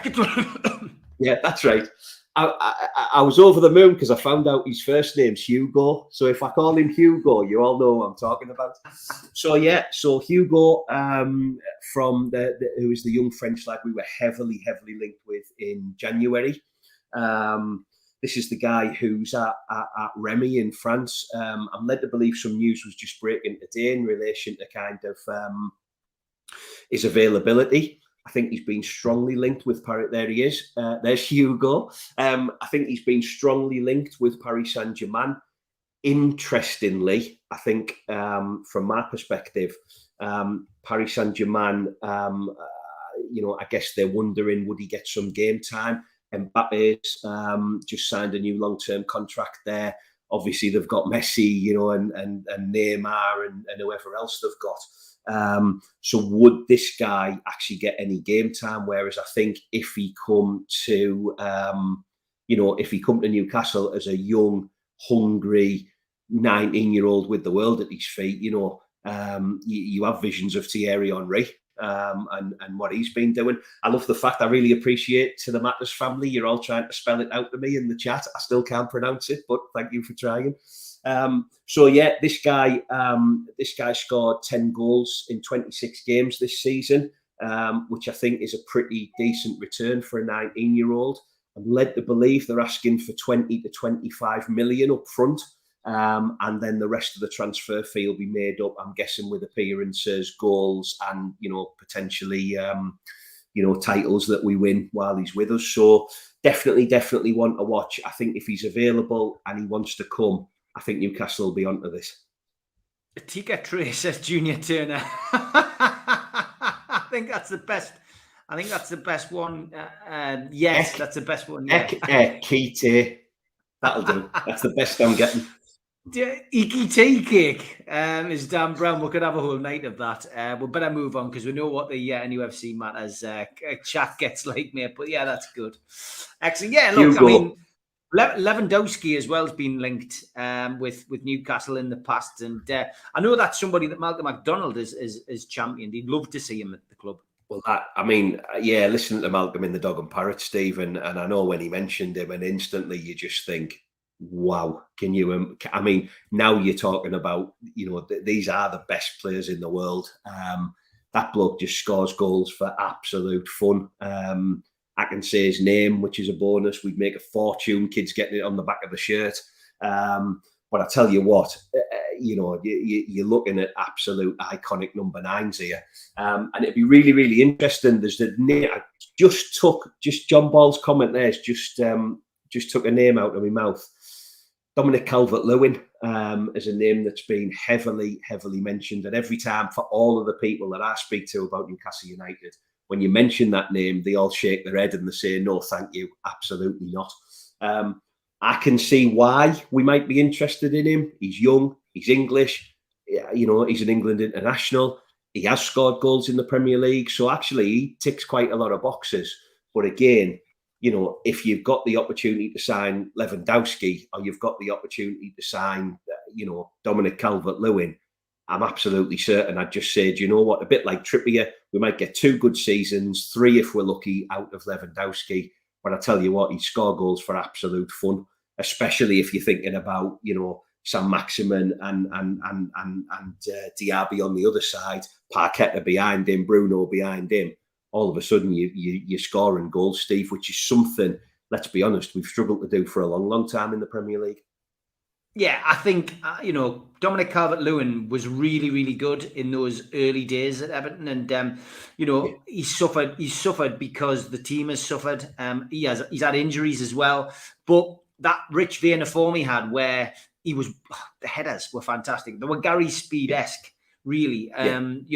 Yeah, that's right. I was over the moon because I found out his first name's Hugo. So if I call him Hugo, you all know what I'm talking about. So Hugo, from who is the young French lad we were heavily linked with in January. This is the guy who's at Remy in France. I'm led to believe some news was just breaking today in relation to kind of his availability. I think he's been strongly linked with Paris. There he is. There's Hugo. I think he's been strongly linked with Paris Saint-Germain. Interestingly, I think from my perspective, Paris Saint-Germain, I guess they're wondering, would he get some game time? Mbappe's just signed a new long-term contract there. Obviously, they've got Messi, and Neymar and whoever else they've got. So would this guy actually get any game time? Whereas I think if he come to, Newcastle as a young, hungry 19-year-old with the world at his feet, you have visions of Thierry Henry. And what he's been doing. I love the fact, I really appreciate, to the Matters family, you're all trying to spell it out to me in the chat. I still can't pronounce it, but thank you for trying. This guy scored 10 goals in 26 games this season, which I think is a pretty decent return for a 19-year-old. I'm led to believe they're asking for 20 to 25 million up front. And then the rest of the transfer fee will be made up, I'm guessing, with appearances, goals, and potentially titles that we win while he's with us. So definitely want to watch. I think if he's available and he wants to come, I think Newcastle will be onto this. Tika Trey says Junior Turner. I think that's the best. I think that's the best one. Yes, that's the best one. Yeah. Kite. That'll do. That's the best I'm getting. Iki tea cake is Dan Brown. We could have a whole night of that. We better move on because we know what the NUFC matters. Chat gets like, mate. But yeah, that's good. Excellent. Yeah, look, Hugo. I mean, Lewandowski as well has been linked with Newcastle in the past, and I know that's somebody that Malcolm McDonald is championed. He'd love to see him at the club. Well, listening to Malcolm in the Dog and Parrot, Stephen, and I know when he mentioned him, and instantly you just think, wow, can you? I mean, now you're talking about, these are the best players in the world. That bloke just scores goals for absolute fun. I can say his name, which is a bonus. We'd make a fortune, kids getting it on the back of the shirt. But I tell you what, you're looking at absolute iconic number 9s here. And it'd be really, really interesting. There's the name, I just John Ball's comment there, just took a name out of my mouth. Dominic Calvert-Lewin is a name that's been heavily, heavily mentioned. And every time, for all of the people that I speak to about Newcastle United, when you mention that name, they all shake their head and they say, no, thank you, absolutely not. I can see why we might be interested in him. He's young, he's English, he's an England international. He has scored goals in the Premier League. So actually, he ticks quite a lot of boxes. But again, if you've got the opportunity to sign Lewandowski or you've got the opportunity to sign, Dominic Calvert-Lewin, I'm absolutely certain I'd just say, do you know what? A bit like Trippier, we might get 2 good seasons, 3 if we're lucky, out of Lewandowski. But I tell you what, he'd score goals for absolute fun, especially if you're thinking about, Saint-Maximin and Diaby on the other side, Paquetá behind him, Bruno behind him. All of a sudden, you're scoring goals, Steve, which is something, let's be honest, we've struggled to do for a long, long time in the Premier League. Yeah, I think, Dominic Calvert-Lewin was really, really good in those early days at Everton. And, He's suffered because the team has suffered. He's had injuries as well. But that rich vein of form he had where the headers were fantastic. They were Gary Speed-esque, really. And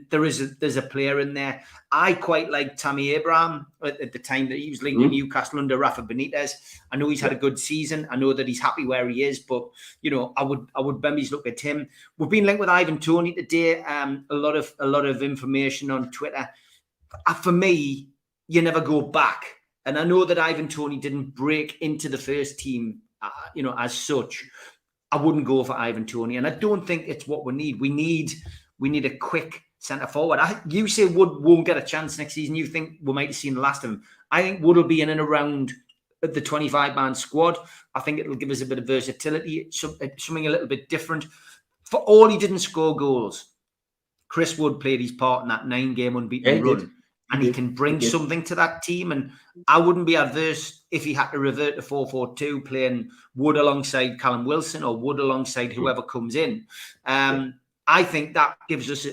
there's a player in there. I quite like Tammy Abraham at the time that he was linked to Newcastle under Rafa Benitez. I know he's had a good season. I know that he's happy where he is, but I would Bembies look at him. We've been linked with Ivan Toney today. A lot of information on Twitter. For me, you never go back. And I know that Ivan Toney didn't break into the first team, as such. I wouldn't go for Ivan Toney, and I don't think it's what we need. We need a quick centre forward. You say Wood won't get a chance next season. You think we might have seen the last of him. I think Wood will be in and around the 25-man squad. I think it'll give us a bit of versatility, something a little bit different. For all he didn't score goals, Chris Wood played his part in that 9-game unbeaten run. And he can bring something to that team. And I wouldn't be adverse if he had to revert to 4-4-2, playing Wood alongside Callum Wilson or Wood alongside whoever comes in. I I think that gives us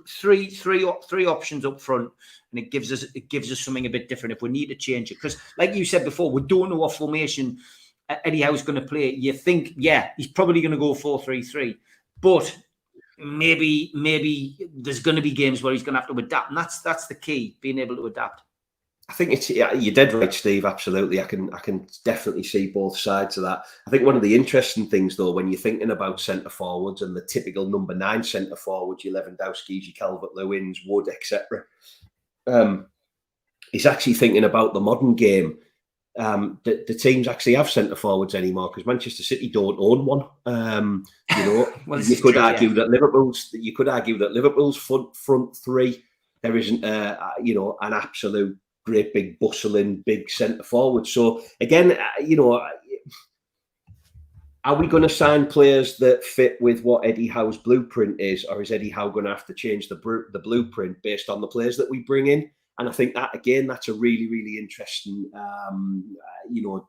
three options up front, and it gives us something a bit different if we need to change it. Because, like you said before, we don't know what formation Eddie Howe's going to play. You think, yeah, he's probably going to go 4-3-3, but maybe there's going to be games where he's going to have to adapt, and that's the key, being able to adapt. I think you're dead right, Steve. Absolutely, I can definitely see both sides of that. I think one of the interesting things, though, when you're thinking about centre forwards and the typical number 9 centre forwards, your Lewandowski's, your Calvert-Lewins, Wood, etc., is actually thinking about the modern game. The teams actually have centre forwards anymore because Manchester City don't own one. Well, you could argue that Liverpool's front three, there isn't an absolute great big bustling big centre forward. So again, are we going to sign players that fit with what Eddie Howe's blueprint is, or is Eddie Howe going to have to change the blueprint based on the players that we bring in? And I think that, again, that's a really, really interesting,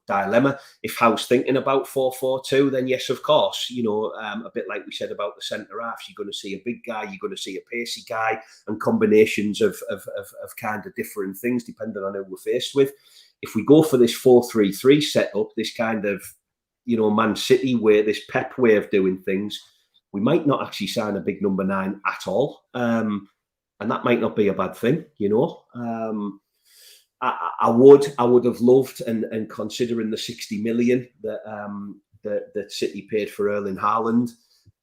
dilemma. If Howe's thinking about 4-4-2, then yes, of course, a bit like we said about the centre halves, you're going to see a big guy, you're going to see a pacey guy, and combinations of kind of different things depending on who we're faced with. If we go for this 4-3-3 setup, this kind of, Man City way, this Pep way of doing things, we might not actually sign a big number 9 at all. And that might not be a bad thing, I would have loved, and considering the 60 million that City paid for Erling Haaland,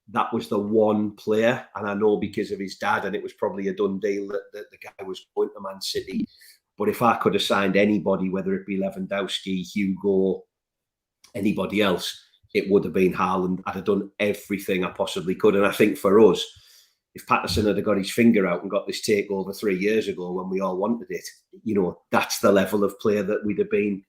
that was the one player, and I know because of his dad, and it was probably a done deal that the guy was going to Man City. But if I could have signed anybody, whether it be Lewandowski, Hugo, anybody else, it would have been Haaland. I'd have done everything I possibly could, and I think for us, if Patterson had got his finger out and got this takeover 3 years ago when we all wanted it, that's the level of player that we'd have been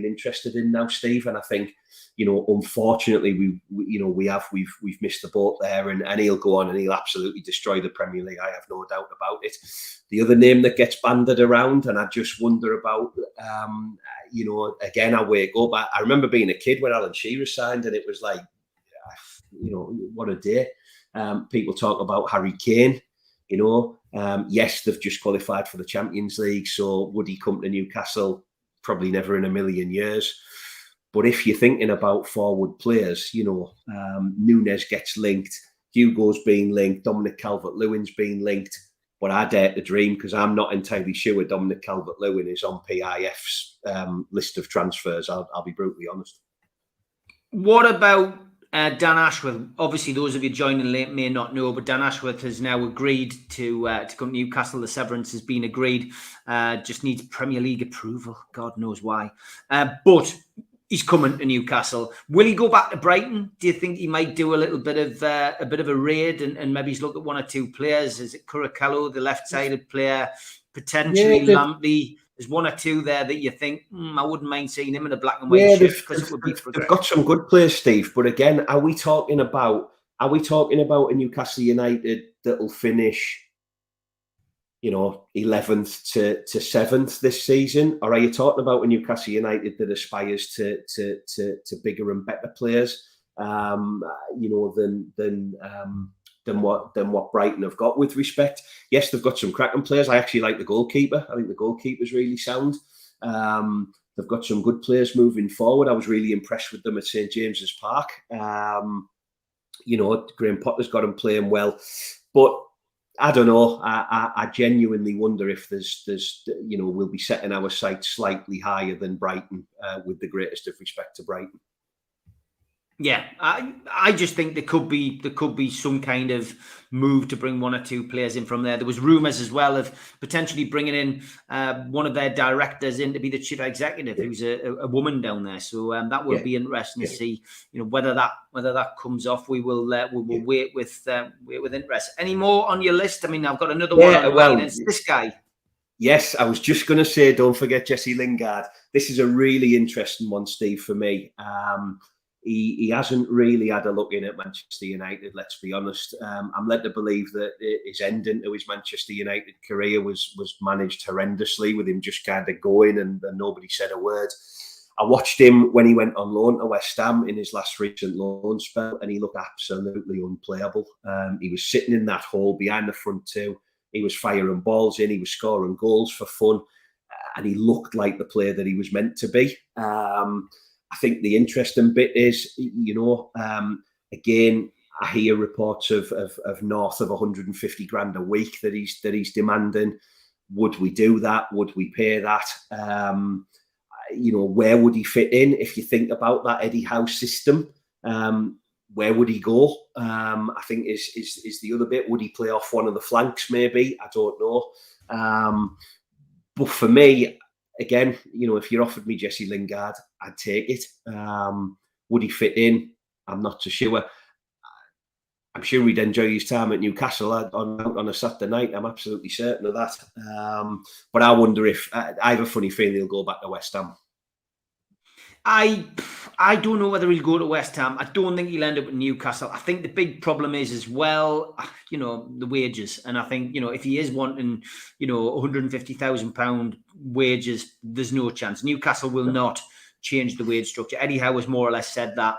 interested in now, Steve. And I think, unfortunately, we've missed the boat there, and he'll go on and he'll absolutely destroy the Premier League. I have no doubt about it. The other name that gets bandied around, and I just wonder about, again, I wake up. I remember being a kid when Alan Shearer signed, and it was like, what a day. People talk about Harry Kane, yes, they've just qualified for the Champions League. So would he come to Newcastle? Probably never in a million years. But if you're thinking about forward players, Nunes gets linked, Hugo's being linked, Dominic Calvert-Lewin's being linked. But I dare to dream, because I'm not entirely sure Dominic Calvert-Lewin is on PIF's list of transfers. I'll be brutally honest. What about Dan Ashworth? Obviously, those of you joining late may not know, but Dan Ashworth has now agreed to come to Newcastle. The severance has been agreed. Just needs Premier League approval. God knows why. But he's coming to Newcastle. Will he go back to Brighton? Do you think he might do a little bit of a raid and maybe he's look at one or two players? Is it Curacao, the left-sided player, potentially Lamptey? There's one or two there that you think, I wouldn't mind seeing him in a black and white shirt, because it would be progressive. They've got some good players, Steve. But again, are we talking about a Newcastle United that'll finish, 11th to 7th this season, or are you talking about a Newcastle United that aspires to bigger and better players, than what Brighton have got with respect? Yes, they've got some cracking players. I actually like the goalkeeper. I think the goalkeeper's really sound. They've got some good players moving forward. I was really impressed with them at St James's Park. Graham Potter's got them playing well. But I don't know. I genuinely wonder if there's we'll be setting our sights slightly higher than Brighton, with the greatest of respect to Brighton. Yeah, I just think there could be some kind of move to bring one or two players in from there. There was rumours as well of potentially bringing in one of their directors in to be the chief executive, who's a woman down there. So that will be interesting to see, whether that comes off. We will wait with interest. Any more on your list? I mean, I've got another one on mine. It's this guy. Yes, I was just going to say, don't forget Jesse Lingard. This is a really interesting one, Steve, for me. He hasn't really had a look in at Manchester United, let's be honest. I'm led to believe that his ending to his Manchester United career was managed horrendously, with him just kind of going and nobody said a word. I watched him when he went on loan to West Ham in his last recent loan spell, and he looked absolutely unplayable. He was sitting in that hole behind the front two. He was firing balls in. He was scoring goals for fun, and he looked like the player that he was meant to be. I think the interesting bit is, again, I hear reports of north of 150 grand a week that he's demanding. Would we do that? Would we pay that? Where would he fit in? If you think about that Eddie Howe system, where would he go? I think is the other bit. Would he play off one of the flanks? Maybe, I don't know. But for me, again, if you offered me Jesse Lingard, I'd take it. Would he fit in? I'm not so sure. I'm sure he'd enjoy his time at Newcastle on a Saturday night. I'm absolutely certain of that. But I wonder if I have a funny feeling he'll go back to West Ham. I don't know whether he'll go to West Ham. I don't think he'll end up at Newcastle. I think the big problem is as well, the wages. And I think, if he is wanting, £150,000 wages, there's no chance. Newcastle will not change the wage structure. Eddie Howe has more or less said that.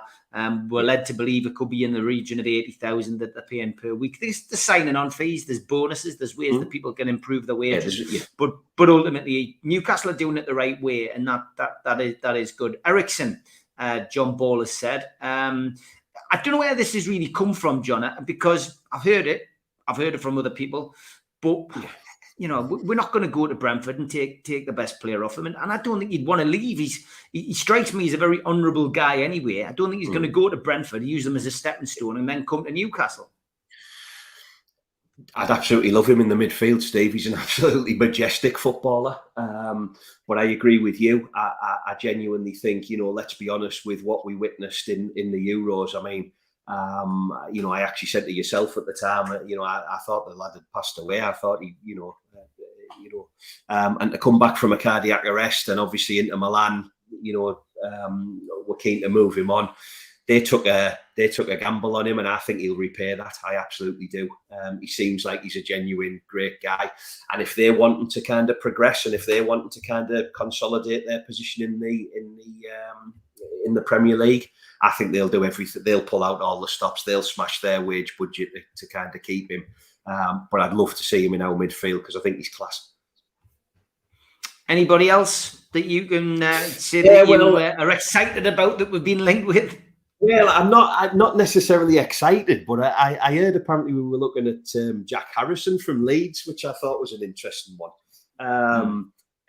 We're led to believe it could be in the region of 80,000 that they're paying per week. There's the signing on fees, there's bonuses, there's ways that people can improve their wages. But ultimately, Newcastle are doing it the right way, and that is good. Ericsson, John Ball has said. I don't know where this has really come from, John, because I've heard it from other people, but we're not going to go to Brentford and take the best player off him. And I don't think he'd want to leave. He strikes me as a very honourable guy anyway. I don't think he's going to go to Brentford, use them as a stepping stone, and then come to Newcastle. I'd absolutely love him in the midfield, Steve. He's an absolutely majestic footballer. But I agree with you. I genuinely think, let's be honest with what we witnessed in the Euros. I mean, I actually said to yourself at the time, I thought the lad had passed away. I thought and to come back from a cardiac arrest and obviously into Milan, were keen to move him on. They took a gamble on him, and I think he'll repay that. I absolutely do. He seems like he's a genuine great guy, and if they're wanting to kind of progress, and if they're wanting to kind of consolidate their position in the Premier League, I think they'll do everything. They'll pull out all the stops. They'll smash their wage budget to kind of keep him. But I'd love to see him in our midfield because I think he's class. Anybody else that you can say that you are excited about that we've been linked with? Well, I'm not necessarily excited, but I heard apparently we were looking at Jack Harrison from Leeds, which I thought was an interesting one.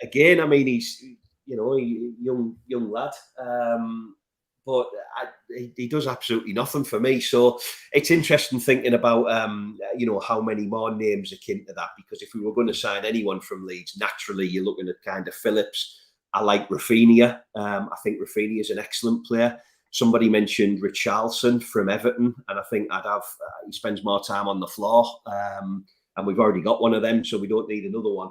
Again, I mean, he's a young lad, but he does absolutely nothing for me. So it's interesting thinking about how many more names akin to that, because if we were going to sign anyone from Leeds, naturally you're looking at kind of Phillips. I like Rafinha. I think Rafinha is an excellent player. Somebody mentioned Richarlison from Everton, and I think he spends more time on the floor, and we've already got one of them, so we don't need another one.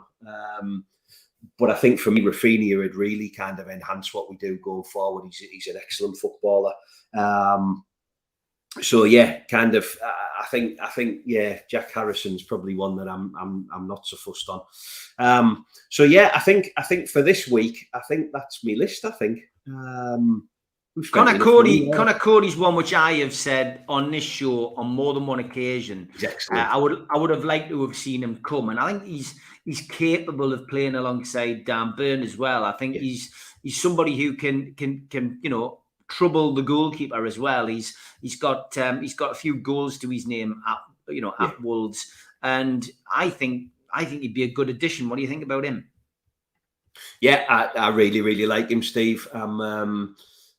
But I think for me, Rafinha would really kind of enhance what we do going forward. He's an excellent footballer. So yeah, kind of. I think Jack Harrison's probably one that I'm not so fussed on. So yeah, I think for this week, I think that's my list. I think. Connor Cody's one which I have said on this show on more than one occasion. I would have liked to have seen him come, and I think he's capable of playing alongside Dan Burn as well. I think he's somebody who can trouble the goalkeeper as well. He's got a few goals to his name at Wolves, and I think he'd be a good addition. What do you think about him? Yeah, I really, really like him, Steve.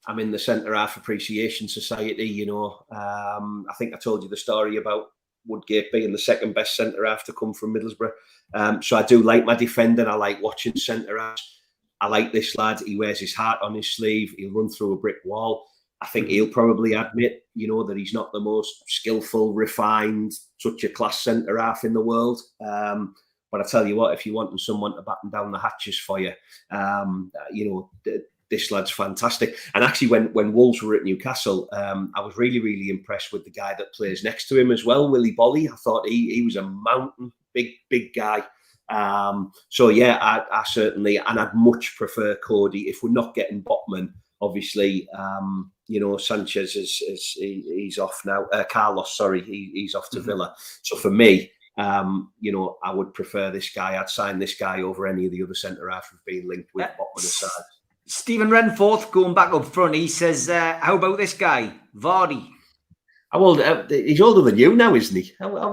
I'm in the Centre Half Appreciation Society, I think I told you the story about Woodgate being the second best centre half to come from Middlesbrough. So I do like my defending. I like watching centre halves. I like this lad. He wears his heart on his sleeve. He'll run through a brick wall. I think he'll probably admit, that he's not the most skillful, refined, such a class centre half in the world. But I tell you what, if you're wanting someone to batten down the hatches for you, this lad's fantastic. And actually, when Wolves were at Newcastle, I was really, really impressed with the guy that plays next to him as well, Willy Bolly. I thought he was a mountain, big guy. So yeah, I certainly, and I'd much prefer Cody if we're not getting Botman. Obviously, Sanchez he's off now. Carlos, sorry, he's off to Villa. So for me, I would prefer this guy. I'd sign this guy over any of the other centre half who've been linked with Botman aside. Stephen Renforth going back up front. He says, "How about this guy, Vardy?" How old? He's older than you now, isn't he?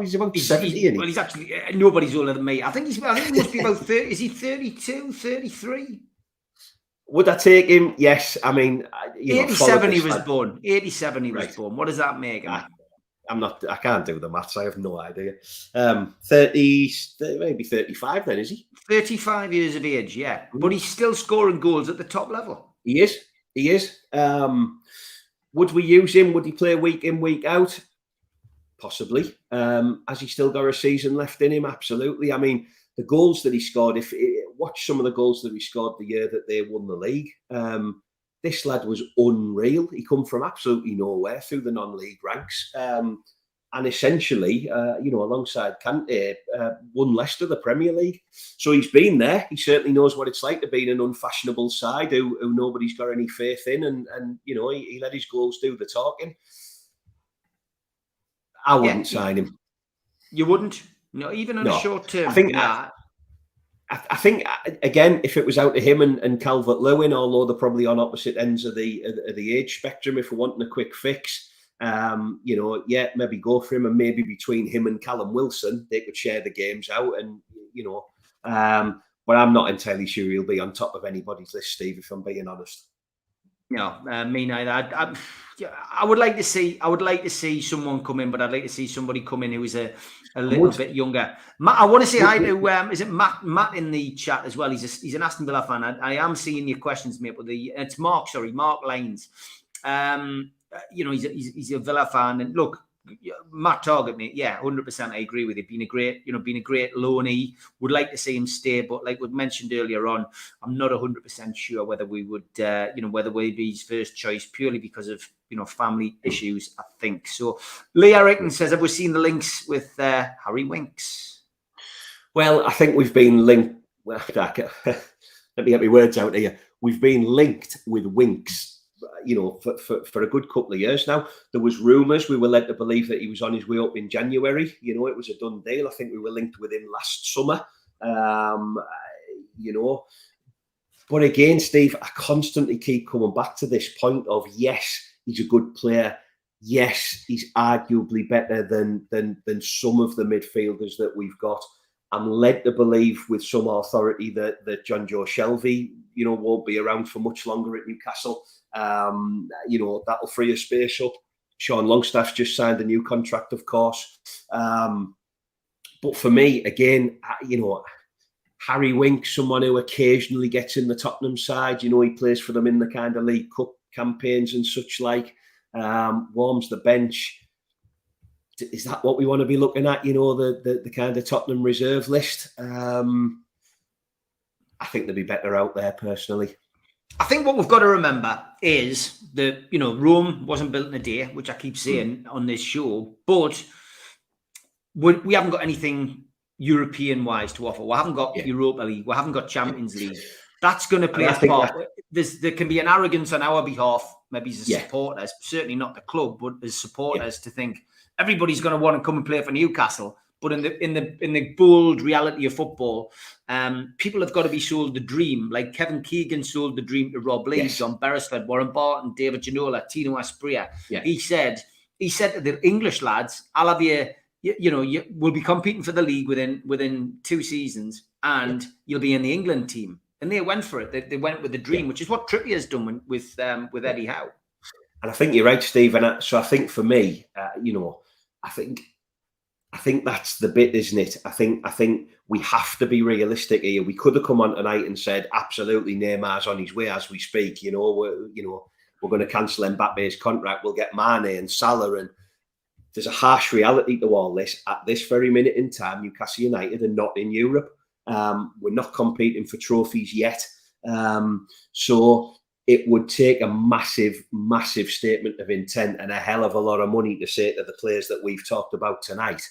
He's about 70. Well, he's actually nobody's older than me. I think he must be about 30. Is he 32, 33? Would I take him? Yes. I mean, 87 he was born. 87 he was born. What does that make him? I can't do the maths. I have no idea. 30, maybe 35 then, is he? 35 years of age, yeah. But he's still scoring goals at the top level. He is. Would we use him? Would he play week in, week out? Possibly. Has he still got a season left in him? Absolutely. I mean, the goals that he scored, watch some of the goals that he scored the year that they won the league. This lad was unreal. He come from absolutely nowhere through the non-league ranks. And essentially, alongside Kante, won Leicester the Premier League. So he's been there. He certainly knows what it's like to be in an unfashionable side who nobody's got any faith in. And he let his goals do the talking. I wouldn't sign him. You wouldn't? No, even on a short term. I think again, if it was out to him and Calvert-Lewin, although they're probably on opposite ends of the age spectrum, if we're wanting a quick fix, maybe go for him, and maybe between him and Callum Wilson, they could share the games out, and but I'm not entirely sure he'll be on top of anybody's list, Steve, if I'm being honest. No, me neither. I would like to see someone come in, but I'd like to see somebody come in who is a little bit younger. Matt, I want to say hi to is it Matt in the chat as well? He's an Aston Villa fan. I am seeing your questions, mate. But it's Mark Lines. He's a Villa fan, and look, Matt Target, mate. Yeah, 100%. I agree with you. Being a great loanee. Would like to see him stay, but like we mentioned earlier on, I'm not 100% sure whether we would, whether we'd be his first choice purely because of family issues. I think so. Lee Erickson says, "Have we seen the links with Harry Winks?" Well, I think we've been linked. Well, let me get my words out here. We've been linked with Winks. For a good couple of years now. There was rumours. We were led to believe that he was on his way up in January. It was a done deal. I think we were linked with him last summer. But again, Steve, I constantly keep coming back to this point of, yes, he's a good player. Yes, he's arguably better than some of the midfielders that we've got. I'm led to believe with some authority that John Joe Shelvey, won't be around for much longer at Newcastle. That'll free a space up. Sean Longstaff's just signed a new contract, of course. But for me, again, Harry Winks, someone who occasionally gets in the Tottenham side. He plays for them in the kind of League Cup campaigns and such like. Warms the bench. Is that what we want to be looking at? The kind of Tottenham reserve list. I think they'd be better out there, personally. I think what we've got to remember is that, Rome wasn't built in a day, which I keep saying on this show, but we haven't got anything European-wise to offer. We haven't got Europa League. We haven't got Champions League. That's going to play a part. There can be an arrogance on our behalf, maybe as supporters, certainly not the club, but as supporters to think everybody's going to want to come and play for Newcastle. But in the bold reality of football, people have got to be sold the dream. Like Kevin Keegan sold the dream to Rob Lee, John Beresford, Warren Barton, David Ginola, Tino Asprilla. Yeah. He said to the English lads, "I'll have we'll be competing for the league within 2 seasons, and you'll be in the England team." And they went for it. They went with the dream, which is what Trippier's done with Eddie Howe. And I think you're right, Steve. And so I think for me, I think that's the bit, isn't it? I think we have to be realistic here. We could have come on tonight and said, absolutely, Neymar's on his way as we speak. We're going to cancel Mbappe's contract. We'll get Mane and Salah. And there's a harsh reality to all this. At this very minute in time, Newcastle United are not in Europe. We're not competing for trophies yet. So it would take a massive, massive statement of intent and a hell of a lot of money to say to the players that we've talked about tonight,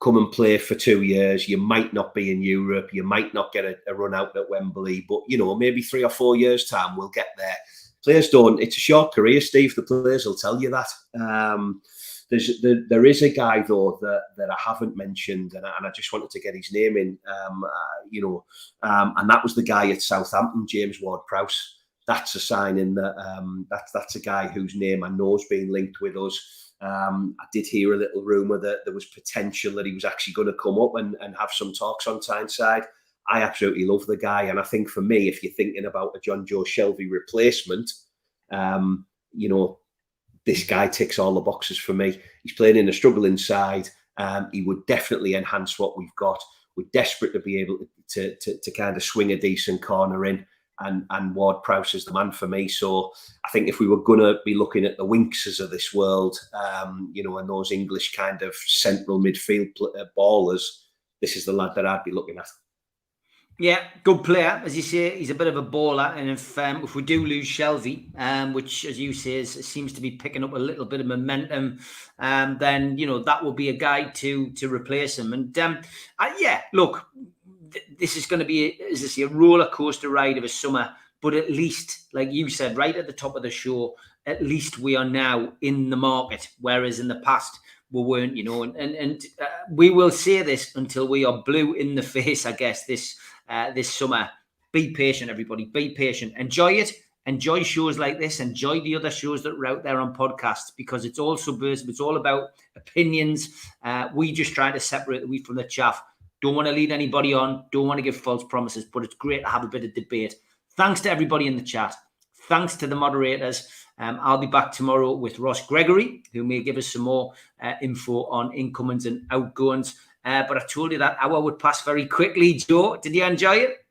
come and play for 2 years. You might not be in Europe. You might not get a run out at Wembley, but maybe 3 or 4 years' time we'll get there. Players don't. It's a short career, Steve. The players will tell you that. There is a guy though that I haven't mentioned, and I just wanted to get his name in. And that was the guy at Southampton, James Ward-Prowse. That's a signing that that's a guy whose name I know has been linked with us. I did hear a little rumour that there was potential that he was actually going to come up and have some talks on Tyneside. I absolutely love the guy. And I think for me, if you're thinking about a John Joe Shelvey replacement, this guy ticks all the boxes for me. He's playing in a struggling side. He would definitely enhance what we've got. We're desperate to be able to kind of swing a decent corner in. And Ward-Prowse is the man for me. So I think if we were going to be looking at the Winkses of this world, and those English kind of central midfield ballers, this is the lad that I'd be looking at. Yeah, good player. As you say, he's a bit of a baller. And if we do lose Shelvey, which, as you say, seems to be picking up a little bit of momentum, then, that will be a guy to replace him. And, look, this is going to be, as I say, a roller coaster ride of a summer. But at least, like you said, right at the top of the show, at least we are now in the market. Whereas in the past, we weren't, and we will say this until we are blue in the face, I guess, this summer. Be patient, everybody. Be patient. Enjoy it. Enjoy shows like this. Enjoy the other shows that are out there on podcasts, because it's all subversive. It's all about opinions. We just try to separate the wheat from the chaff. Don't want to lead anybody on. Don't want to give false promises, but it's great to have a bit of debate. Thanks to everybody in the chat. Thanks to the moderators. I'll be back tomorrow with Ross Gregory, who may give us some more info on incomings and outgoings. But I told you that hour would pass very quickly. Joe, did you enjoy it?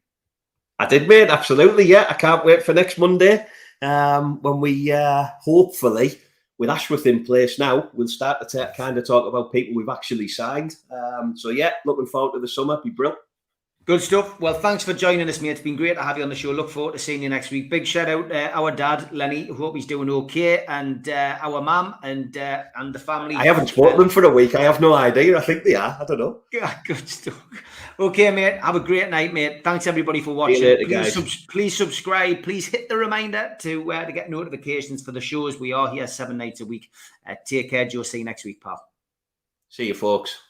I did, mate. Absolutely, yeah. I can't wait for next Monday when we hopefully, with Ashworth in place now, we'll start to kind of talk about people we've actually signed. So, yeah, looking forward to the summer. Be brilliant. Good stuff. Well, thanks for joining us, mate. It's been great to have you on the show. Look forward to seeing you next week. Big shout out our dad, Lenny. Hope he's doing okay, and our mum and the family. I haven't spoken to them for a week. I have no idea. I think they are. I don't know. Yeah, good stuff. Okay, mate. Have a great night, mate. Thanks everybody for watching. See you later, guys. Please subscribe. Please hit the reminder to get notifications for the shows. We are here 7 nights a week. Take care, Joe. See you next week, pal. See you, folks.